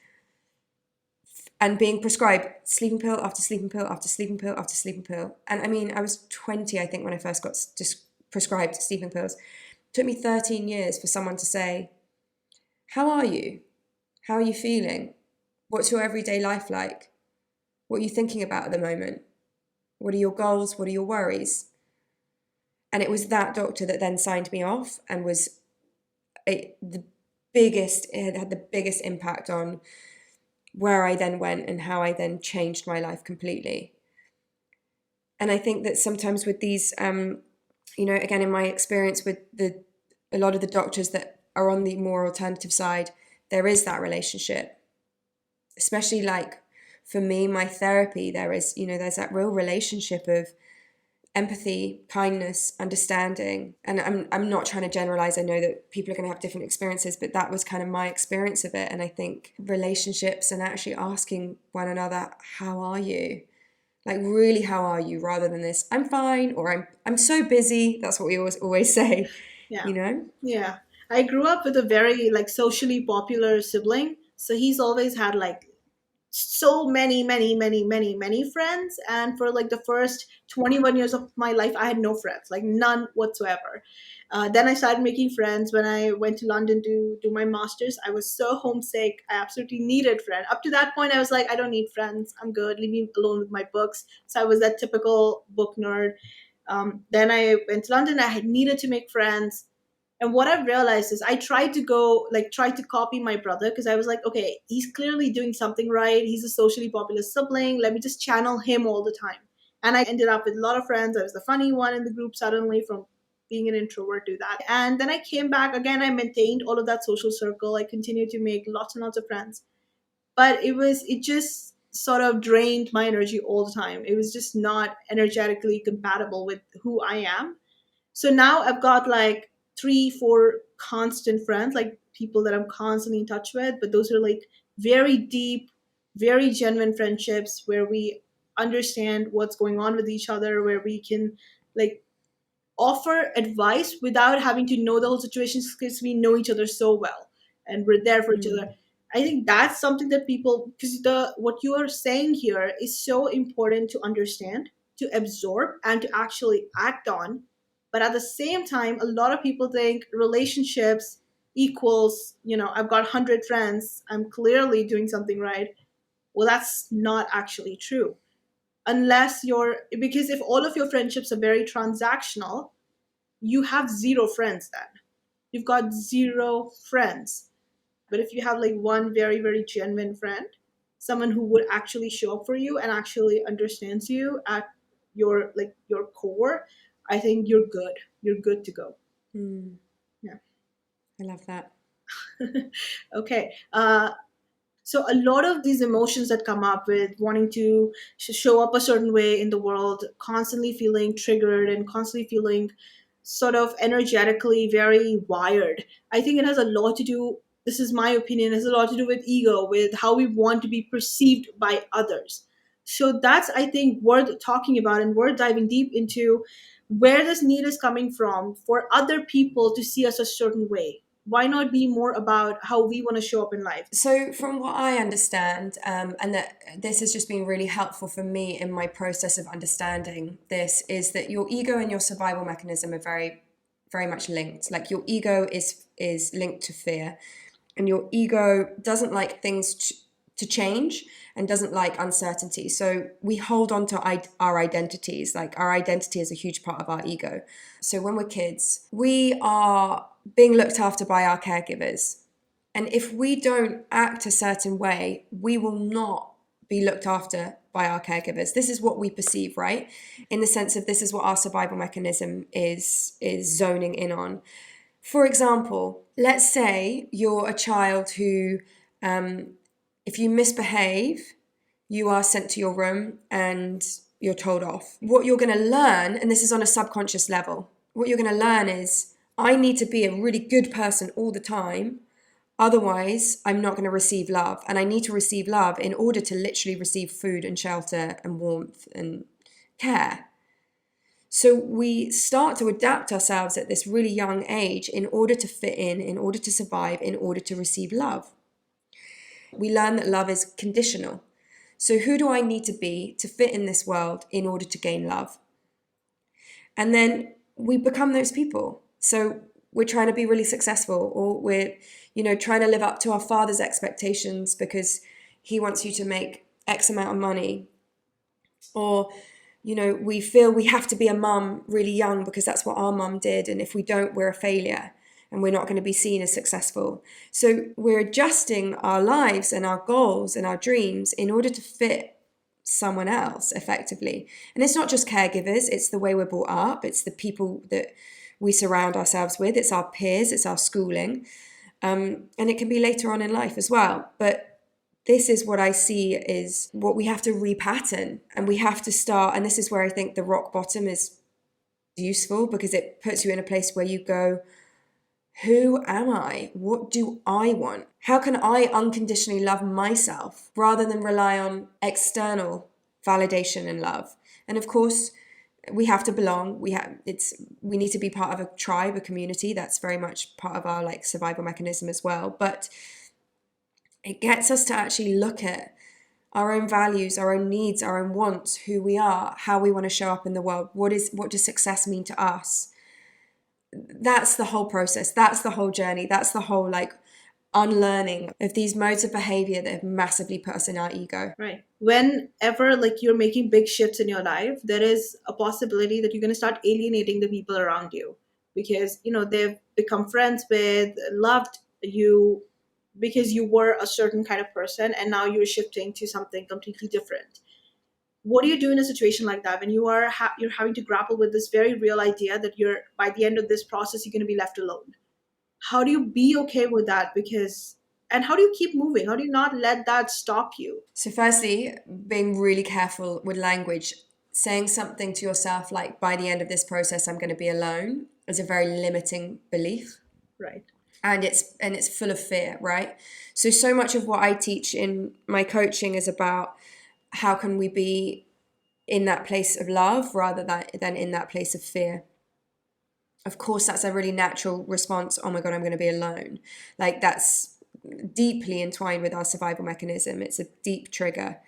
and being prescribed sleeping pill after sleeping pill after sleeping pill after sleeping pill. And I mean, I was 20, I think, when I first got just prescribed sleeping pills. It took me 13 years for someone to say, how are you? How are you feeling? What's your everyday life like? What are you thinking about at the moment? What are your goals? What are your worries? And it was that doctor that then signed me off and was it had the biggest impact on where I then went and how I then changed my life completely. And I think that sometimes with these, again, in my experience with a lot of the doctors that are on the more alternative side, there is that relationship. Especially like for me, my therapy, there's that real relationship of empathy, kindness, understanding. And I'm not trying to generalize. I know that people are going to have different experiences, but that was kind of my experience of it. And I think relationships and actually asking one another, how are you? Like really, how are you? Rather than this, I'm fine, or I'm so busy. That's what we always say, Yeah. you know? Yeah. I grew up with a very like socially popular sibling. So he's always had like so many friends. And for like the first 21 years of my life, I had no friends, like none whatsoever. Then I started making friends when I went to London to do my master's. I was so homesick. I absolutely needed friends. Up to that point, I was like, I don't need friends. I'm good. Leave me alone with my books. So I was that typical book nerd. Then I went to London. I had needed to make friends. And what I've realized is I tried to copy my brother because I was like, okay, he's clearly doing something right. He's a socially popular sibling. Let me just channel him all the time. And I ended up with a lot of friends. I was the funny one in the group suddenly from being an introvert to that. And then I came back again. I maintained all of that social circle. I continued to make lots and lots of friends. But it just sort of drained my energy all the time. It was just not energetically compatible with who I am. So now I've got like 3 4 constant friends, like people that I'm constantly in touch with, but those are like very deep, very genuine friendships where we understand what's going on with each other, where we can like offer advice without having to know the whole situation because we know each other so well and we're there for each other. I think that's something that people, because the what you are saying here is so important to understand, to absorb, and to actually act on. But at the same time, a lot of people think relationships equals, I've got 100 friends, I'm clearly doing something right. Well, that's not actually true. Because if all of your friendships are very transactional, you have zero friends then. You've got zero friends. But if you have like one very, very genuine friend, someone who would actually show up for you and actually understands you at your core, I think you're good. You're good to go. Mm, Yeah. I love that. Okay. So a lot of these emotions that come up with wanting to show up a certain way in the world, constantly feeling triggered and constantly feeling sort of energetically very wired, I think it has a lot to do, this is my opinion, it has a lot to do with ego, with how we want to be perceived by others. So that's, I think, worth talking about and worth diving deep into where this need is coming from for other people to see us a certain way. Why not be more about how we want to show up in life? So, from what I understand, and that this has just been really helpful for me in my process of understanding this, is that your ego and your survival mechanism are very, very much linked. Like your ego is linked to fear, and your ego doesn't like things to change and doesn't like uncertainty. So we hold on to our identities. Like our identity is a huge part of our ego. So when we're kids, we are being looked after by our caregivers. And if we don't act a certain way, we will not be looked after by our caregivers. This is what we perceive, right? In the sense of this is what our survival mechanism is zoning in on. For example, let's say you're a child who, if you misbehave, you are sent to your room and you're told off. What you're going to learn, and this is on a subconscious level, what you're going to learn is, I need to be a really good person all the time. Otherwise, I'm not going to receive love. And I need to receive love in order to literally receive food and shelter and warmth and care. So we start to adapt ourselves at this really young age in order to fit in order to survive, in order to receive love. We learn that love is conditional. So who do I need to be to fit in this world in order to gain love? And then we become those people. So we're trying to be really successful, or we're, trying to live up to our father's expectations because he wants you to make X amount of money. Or, we feel we have to be a mum really young because that's what our mum did. And if we don't, we're a failure and we're not going to be seen as successful. So we're adjusting our lives and our goals and our dreams in order to fit someone else effectively. And it's not just caregivers, it's the way we're brought up, it's the people that we surround ourselves with, it's our peers, it's our schooling, and it can be later on in life as well. But this is what I see is what we have to repattern, and we have to start, and this is where I think the rock bottom is useful, because it puts you in a place where you go, who am I? What do I want? How can I unconditionally love myself rather than rely on external validation and love? And of course, we have to belong. We need to be part of a tribe, a community. That's very much part of our survival mechanism as well. But it gets us to actually look at our own values, our own needs, our own wants, who we are, how we want to show up in the world. What does success mean to us? That's the whole process. That's the whole journey. That's the whole unlearning of these modes of behavior that have massively put us in our ego. Right. Whenever you're making big shifts in your life, there is a possibility that you're going to start alienating the people around you, because they've become friends with, loved you because you were a certain kind of person, and now you're shifting to something completely different. What do you do in a situation like that when you are you're having to grapple with this very real idea that you're, by the end of this process, you're going to be left alone? How do you be okay with that? And how do you keep moving? How do you not let that stop you? So firstly, being really careful with language. Saying something to yourself like, by the end of this process, I'm going to be alone, is a very limiting belief. Right. And it's full of fear, right? So much of what I teach in my coaching is about how can we be in that place of love rather than in that place of fear. Of course, that's a really natural response. Oh my God, I'm going to be alone. That's deeply entwined with our survival mechanism. It's a deep trigger.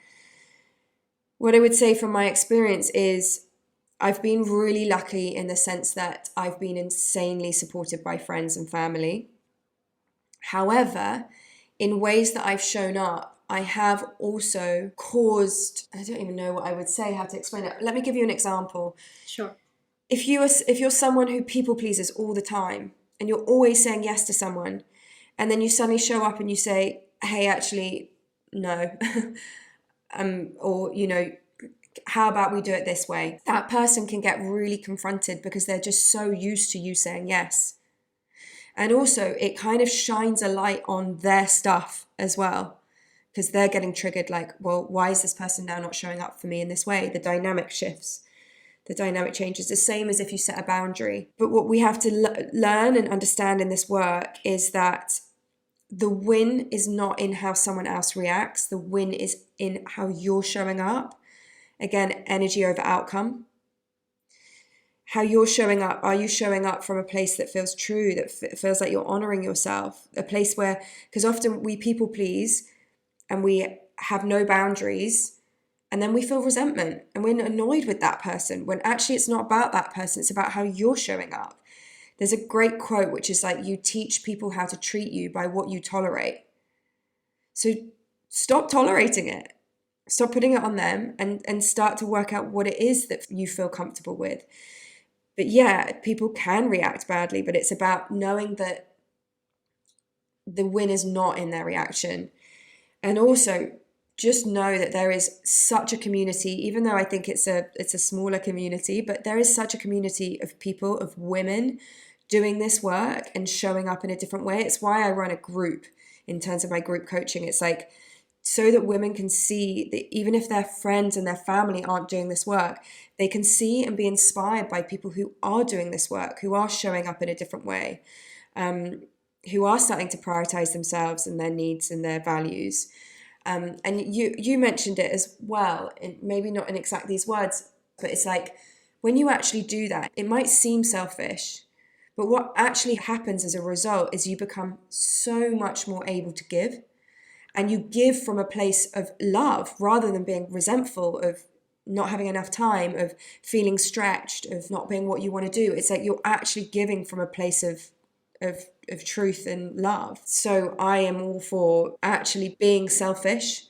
What I would say from my experience is I've been really lucky in the sense that I've been insanely supported by friends and family. However, in ways that I've shown up, I have also caused, I don't even know what I would say, how to explain it. Let me give you an example. Sure. If you're someone who people pleases all the time and you're always saying yes to someone, and then you suddenly show up and you say, hey, actually, no. Or, how about we do it this way? That person can get really confronted because they're just so used to you saying yes. And also it kind of shines a light on their stuff as well, because they're getting triggered well, why is this person now not showing up for me in this way? The dynamic shifts. The dynamic changes, the same as if you set a boundary. But what we have to learn and understand in this work is that the win is not in how someone else reacts. The win is in how you're showing up. Again, energy over outcome. How you're showing up. Are you showing up from a place that feels true, that feels like you're honoring yourself? A place where, because often we people please and we have no boundaries, and then we feel resentment and we're annoyed with that person, when actually it's not about that person, it's about how you're showing up. There's a great quote which is you teach people how to treat you by what you tolerate. So stop tolerating it. Stop putting it on them and start to work out what it is that you feel comfortable with. But yeah, people can react badly, but it's about knowing that the win is not in their reaction. And also just know that there is such a community, even though I think it's a smaller community, but there is such a community of people, of women doing this work and showing up in a different way. It's why I run a group in terms of my group coaching. It's like so that women can see that even if their friends and their family aren't doing this work, they can see and be inspired by people who are doing this work, who are showing up in a different way, who are starting to prioritize themselves and their needs and their values. And you mentioned it as well, maybe not in exact these words, but it's like when you actually do that, it might seem selfish, but what actually happens as a result is you become so much more able to give. And you give from a place of love rather than being resentful of not having enough time, of feeling stretched, of not being what you want to do. It's like you're actually giving from a place of truth and love. So I am all for actually being selfish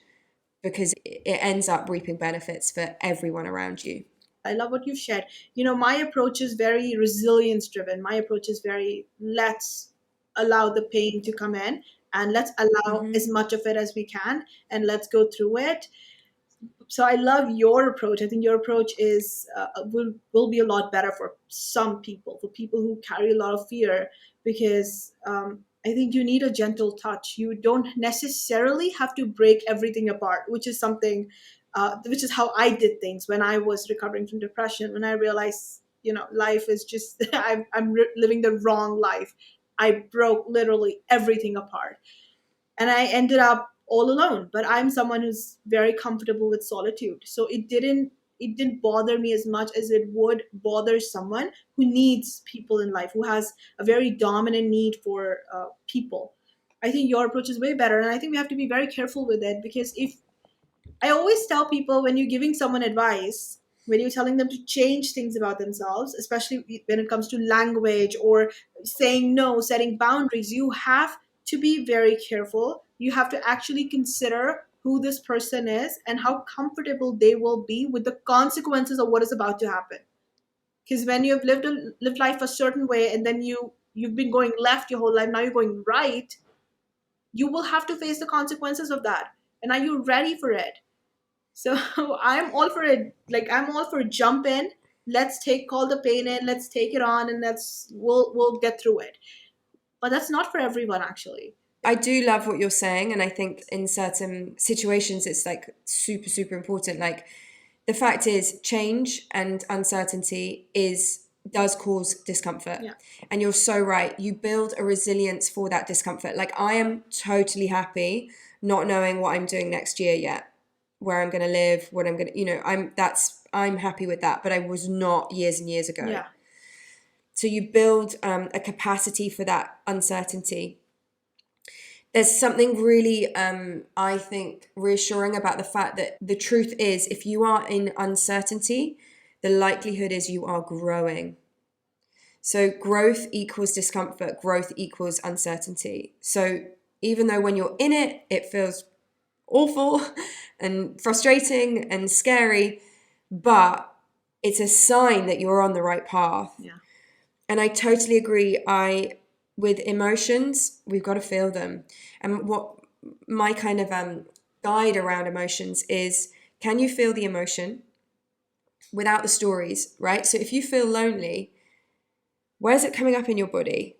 because it ends up reaping benefits for everyone around you. I love what you've shared. My approach is very resilience driven. My approach is very, let's allow the pain to come in and let's allow as much of it as we can and let's go through it. So I love your approach. I think your approach is will be a lot better for some people, for people who carry a lot of fear, because I think you need a gentle touch. You don't necessarily have to break everything apart, which is something, which is how I did things when I was recovering from depression. When I realized, life is just I'm living the wrong life. I broke literally everything apart, and I ended up all alone. But I'm someone who's very comfortable with solitude, so it didn't bother me as much as it would bother someone who needs people in life, who has a very dominant need for people. I think your approach is way better, and I think we have to be very careful with it, because if I always tell people, when you're giving someone advice, when you're telling them to change things about themselves, especially when it comes to language or saying no, setting boundaries, you have to be very careful. You have to actually consider who this person is and how comfortable they will be with the consequences of what is about to happen. Because when you have lived life a certain way, and then you've been going left your whole life, now you're going right, you will have to face the consequences of that. And are you ready for it? So I'm all for it. Like, I'm all for jump in. Let's call the pain in. Let's take it on, and we'll get through it. But that's not for everyone, actually. I do love what you're saying, and I think in certain situations it's like super, super important. Like the fact is, change and uncertainty does cause discomfort. Yeah. And you're so right. You build a resilience for that discomfort. Like I am totally happy not knowing what I'm doing next year yet, where I'm going to live, what I'm going to, I'm happy with that, but I was not years and years ago. Yeah. So you build a capacity for that uncertainty. There's something really, I think, reassuring about the fact that the truth is, if you are in uncertainty, the likelihood is you are growing. So growth equals discomfort, growth equals uncertainty. So even though when you're in it, it feels awful and frustrating and scary, but it's a sign that you're on the right path. Yeah. And I totally agree. With emotions, we've got to feel them. And what my kind of guide around emotions is, can you feel the emotion without the stories, right? So if you feel lonely, where's it coming up in your body?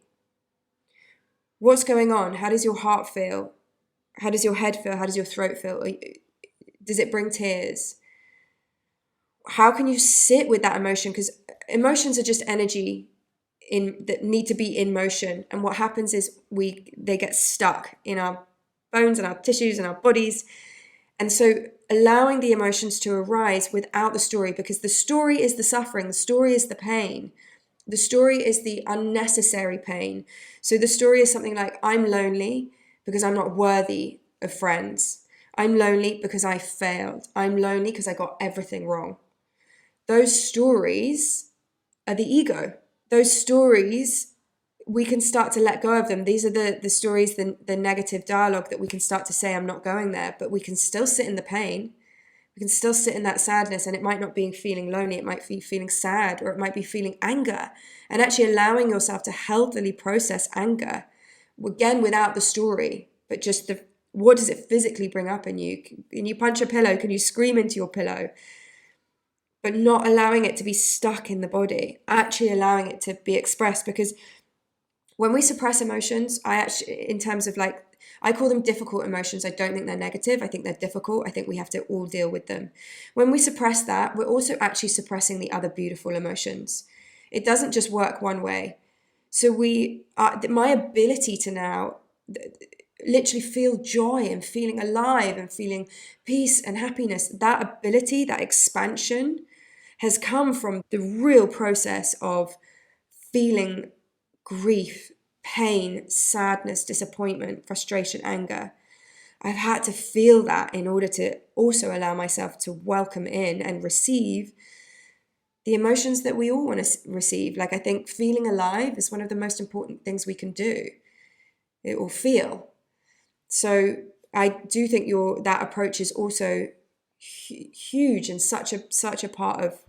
What's going on? How does your heart feel? How does your head feel? How does your throat feel? Does it bring tears? How can you sit with that emotion? Because emotions are just energy that need to be in motion. And what happens is they get stuck in our bones and our tissues and our bodies. And so allowing the emotions to arise without the story, because the story is the suffering, the story is the pain. The story is the unnecessary pain. So the story is something like, I'm lonely because I'm not worthy of friends. I'm lonely because I failed. I'm lonely because I got everything wrong. Those stories are the ego. Those stories we can start to let go of them. These are the stories, the negative dialogue that we can start to say, I'm not going there, but we can still sit in the pain. We can still sit in that sadness, and it might not be feeling lonely. It might be feeling sad, or it might be feeling anger, and actually allowing yourself to healthily process anger, again, without the story, but just what does it physically bring up in you? Can you punch a pillow? Can you scream into your pillow? But not allowing it to be stuck in the body, actually allowing it to be expressed. Because when we suppress emotions, in terms of like, I call them difficult emotions. I don't think they're negative. I think they're difficult. I think we have to all deal with them. When we suppress that, we're also actually suppressing the other beautiful emotions. It doesn't just work one way. So my ability to now literally feel joy and feeling alive and feeling peace and happiness, that ability, that expansion has come from the real process of feeling grief, pain, sadness, disappointment, frustration, anger. I've had to feel that in order to also allow myself to welcome in and receive the emotions that we all want to receive. Like, I think feeling alive is one of the most important things we can do. It will feel. So I do think that approach is also huge and such a part of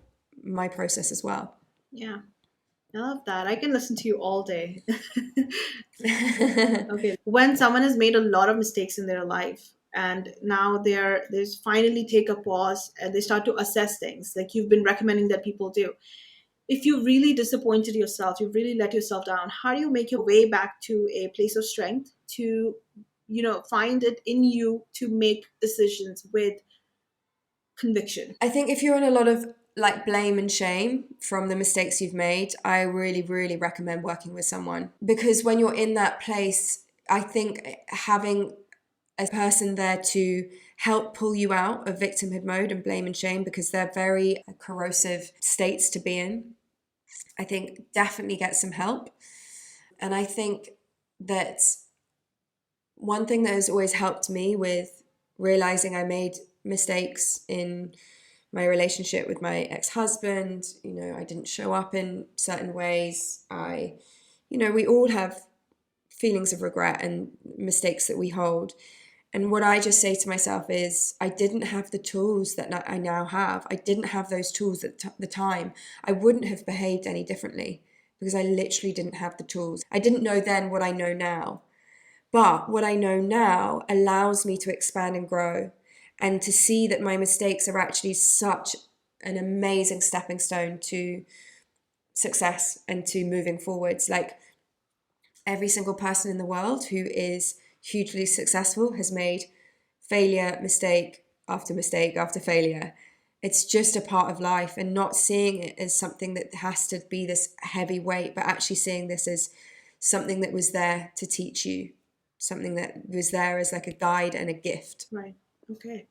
my process as well. Yeah, I love that. I can listen to you all day. Okay. When someone has made a lot of mistakes in their life and now there's finally take a pause and they start to assess things like you've been recommending that people do. If you really disappointed yourself, you've really let yourself down, how do you make your way back to a place of strength to, find it in you to make decisions with conviction? I think if you're in a lot of like blame and shame from the mistakes you've made, I really, really recommend working with someone. Because when you're in that place, I think having a person there to help pull you out of victimhood mode and blame and shame, because they're very corrosive states to be in, I think definitely get some help. And I think that one thing that has always helped me with realizing I made mistakes in my relationship with my ex-husband, I didn't show up in certain ways. We all have feelings of regret and mistakes that we hold. And what I just say to myself is, I didn't have the tools that I now have. I didn't have those tools at the time. I wouldn't have behaved any differently because I literally didn't have the tools. I didn't know then what I know now. But what I know now allows me to expand and grow and to see that my mistakes are actually such an amazing stepping stone to success and to moving forwards. Like, every single person in the world who is hugely successful has made failure, mistake after failure. It's just a part of life, and not seeing it as something that has to be this heavy weight, but actually seeing this as something that was there to teach you, something that was there as like a guide and a gift. Right. Okay.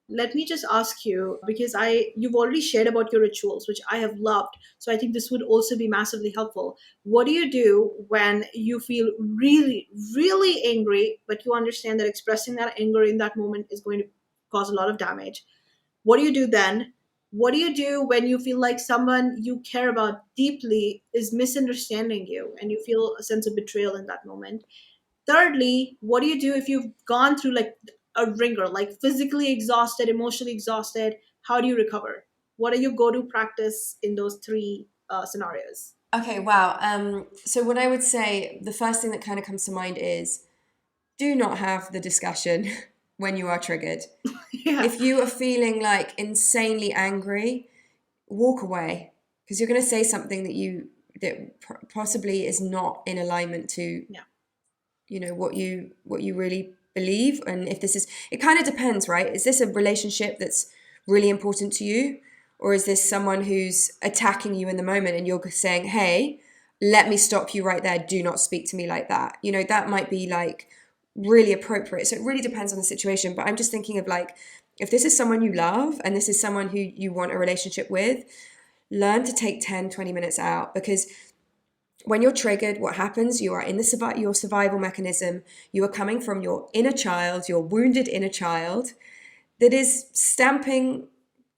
Let me just ask you, because you've already shared about your rituals, which I have loved. So I think this would also be massively helpful. What do you do when you feel really, really angry, but you understand that expressing that anger in that moment is going to cause a lot of damage? What do you do then? What do you do when you feel like someone you care about deeply is misunderstanding you and you feel a sense of betrayal in that moment? Thirdly, what do you do if you've gone through like a ringer, like physically exhausted, emotionally exhausted? How do you recover? What are your go-to practice in those three scenarios? Okay, wow. So what I would say, the first thing that kind of comes to mind is, do not have the discussion when you are triggered. Yeah. If you are feeling like insanely angry, walk away, because you're going to say something that possibly is not in alignment to what you really believe. And if it kind of depends, right? Is this a relationship that's really important to you, or is this someone who's attacking you in the moment and you're saying, hey, let me stop you right there, do not speak to me like that? That might be like really appropriate. So it really depends on the situation. But I'm just thinking of like, if this is someone you love and this is someone who you want a relationship with, learn to take 10-20 minutes out. Because when you're triggered, what happens? You are in your survival mechanism. You are coming from your inner child, your wounded inner child, that is stamping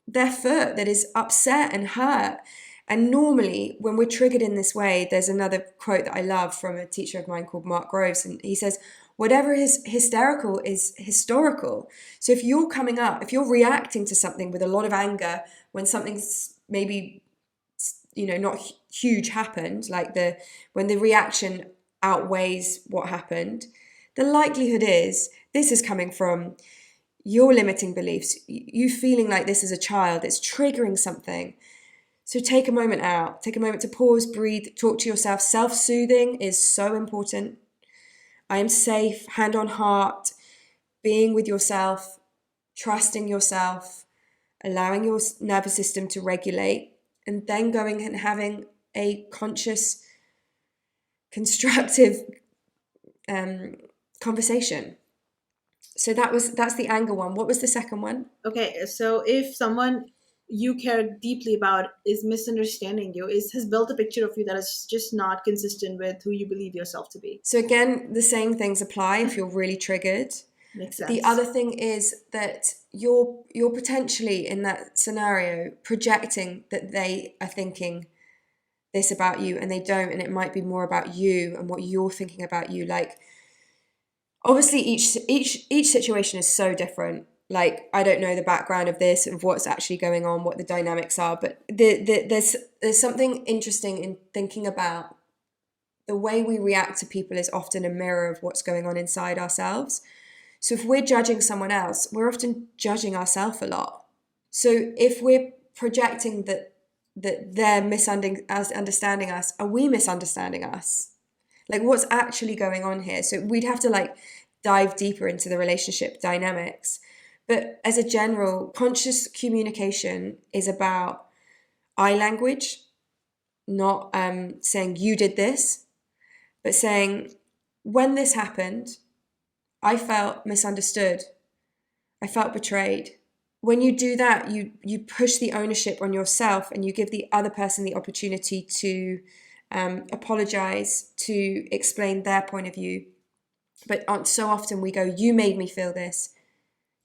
their foot, that is upset and hurt. And normally, when we're triggered in this way, there's another quote that I love from a teacher of mine called Mark Groves, and he says, whatever is hysterical is historical. So if you're coming up, if you're reacting to something with a lot of anger when something's maybe, not huge happened, like when the reaction outweighs what happened, the likelihood is this is coming from your limiting beliefs, you feeling like this as a child, it's triggering something. So take a moment out, take a moment to pause, breathe, talk to yourself. Self-soothing is so important. I am safe, hand on heart, being with yourself, trusting yourself, allowing your nervous system to regulate, and then going and having a conscious, constructive conversation. So that's the anger one. What was the second one? Okay, so if someone you care deeply about is misunderstanding you, has built a picture of you that is just not consistent with who you believe yourself to be. So again, the same things apply if you're really triggered. Makes sense. The other thing is that you're potentially in that scenario projecting that they are thinking this about you and they don't, and it might be more about you and what you're thinking about you. Like, obviously each situation is so different. Like, I don't know the background of this, of what's actually going on, what the dynamics are, but there's something interesting in thinking about the way we react to people is often a mirror of what's going on inside ourselves. So if we're judging someone else, we're often judging ourselves a lot. So if we're projecting that they're misunderstanding us, are we misunderstanding us? Like, what's actually going on here? So we'd have to dive deeper into the relationship dynamics. But as a general, conscious communication is about I language, not saying you did this, but saying, when this happened, I felt misunderstood. I felt betrayed. When you do that, you push the ownership on yourself and you give the other person the opportunity to apologize, to explain their point of view. But so often we go, you made me feel this.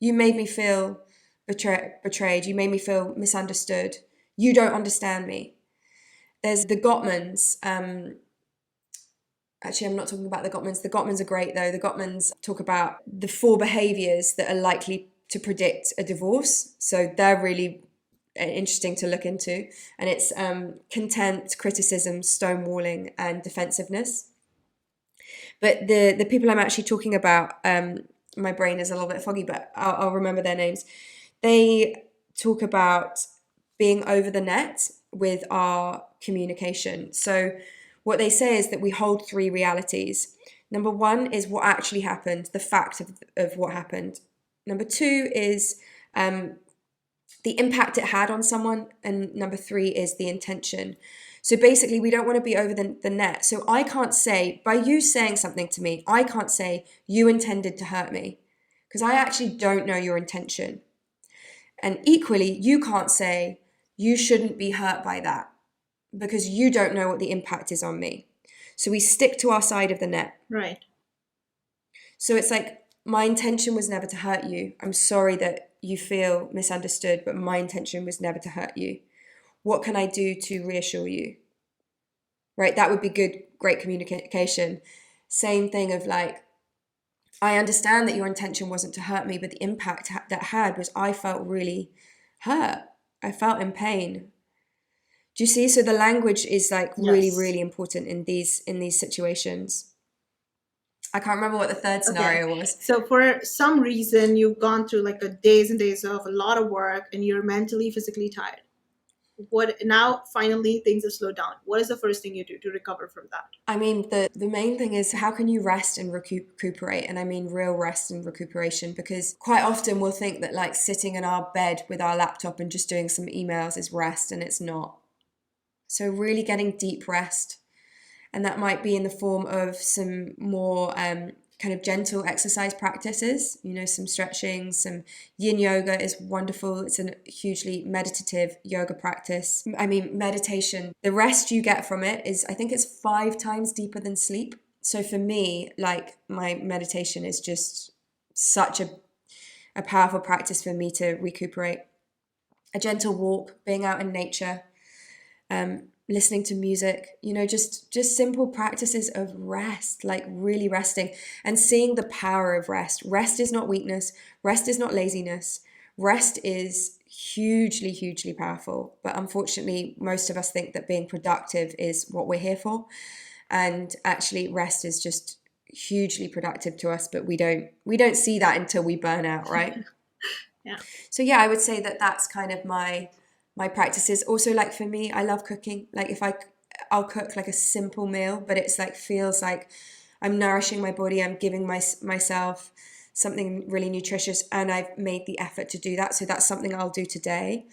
You made me feel betrayed. You made me feel misunderstood. You don't understand me. There's the Gottmans. Actually, I'm not talking about the Gottmans. The Gottmans are great, though. The Gottmans talk about the 4 behaviors that are likely to predict a divorce. So they're really interesting to look into. And it's contempt, criticism, stonewalling, and defensiveness. But the people I'm actually talking about, my brain is a little bit foggy, but I'll remember their names. They talk about being over the net with our communication. So what they say is that we hold 3 realities. Number 1 is what actually happened, the fact of what happened. Number 2 is the impact it had on someone. And number 3 is the intention. So basically, we don't want to be over the net. So I can't say, by you saying something to me, I can't say you intended to hurt me, because I actually don't know your intention. And equally, you can't say you shouldn't be hurt by that, because you don't know what the impact is on me. So we stick to our side of the net. Right. So it's like, my intention was never to hurt you. I'm sorry that you feel misunderstood, but my intention was never to hurt you. What can I do to reassure you? Right? That would be great communication. Same thing of I understand that your intention wasn't to hurt me, but the impact that had was I felt really hurt. I felt in pain. Do you see? So the language is really, Yes. really important in these situations. I can't remember what the third scenario was. So for some reason, you've gone through days and days of a lot of work and you're mentally, physically tired. Now finally things have slowed down. What is the first thing you do to recover from that? I mean, the main thing is, how can you rest and recuperate? And I mean real rest and recuperation, because quite often we'll think that sitting in our bed with our laptop and just doing some emails is rest, and it's not. So really getting deep rest. And that might be in the form of some more kind of gentle exercise practices, some stretching, some yin yoga is wonderful. It's a hugely meditative yoga practice. I mean, meditation, the rest you get from it is, I think it's 5 times deeper than sleep. So for me, my meditation is just such a powerful practice for me to recuperate. A gentle walk, being out in nature, listening to music, just simple practices of rest, like really resting and seeing the power of rest. Rest is not weakness. Rest is not laziness. Rest is hugely, hugely powerful. But unfortunately, most of us think that being productive is what we're here for. And actually, rest is just hugely productive to us, but we don't see that until we burn out, right? Yeah. So yeah, I would say that that's kind of my practices. Also, like for me, I love cooking. Like I'll cook like a simple meal, but it's like feels like I'm nourishing my body. I'm giving myself something really nutritious, and I've made the effort to do that. So that's something I'll do today.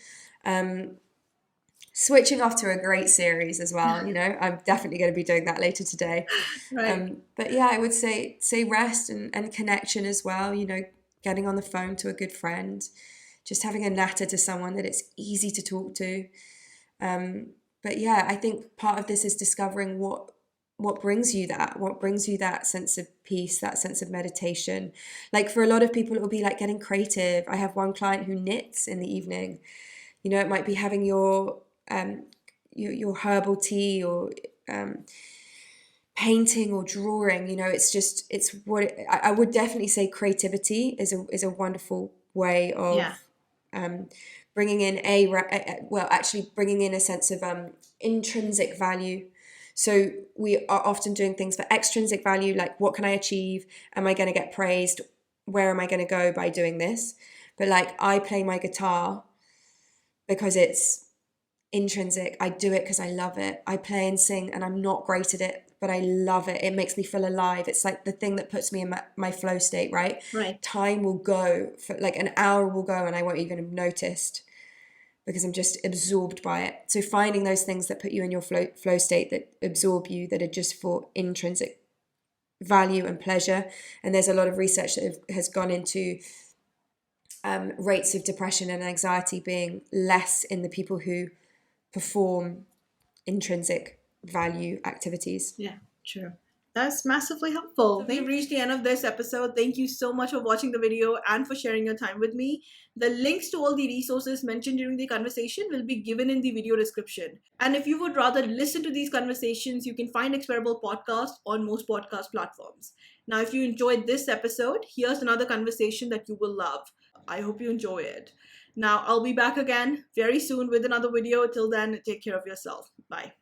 Switching off to a great series as well. I'm definitely going to be doing that later today. Right. But yeah, I would say rest and connection as well. Getting on the phone to a good friend, just having a natter to someone that it's easy to talk to. But yeah, I think part of this is discovering what brings you that sense of peace, that sense of meditation. Like for a lot of people, it will be like getting creative. I have one client who knits in the evening. It might be having your herbal tea or painting or drawing. I would definitely say creativity is a wonderful way of bringing in bringing in a sense of intrinsic value. So we are often doing things for extrinsic value, like what can I achieve? Am I going to get praised? Where am I going to go by doing this? But like I play my guitar because it's intrinsic. I do it because I love it. I play and sing and I'm not great at it, but I love it. It makes me feel alive. It's like the thing that puts me in my flow state, right? Right. Time will go, for like an hour will go and I won't even have noticed because I'm just absorbed by it. So finding those things that put you in your flow state, that absorb you, that are just for intrinsic value and pleasure. And there's a lot of research that has gone into rates of depression and anxiety being less in the people who perform intrinsic value activities. Yeah, true. That's massively helpful. We've reached the end of this episode. Thank you so much for watching the video and for sharing your time with me. The links to all the resources mentioned during the conversation will be given in the video description. And if you would rather listen to these conversations, you can find Experable Podcast on most podcast platforms. Now, if you enjoyed this episode, here's another conversation that you will love. I hope you enjoy it. Now, I'll be back again very soon with another video. Till then, take care of yourself. Bye.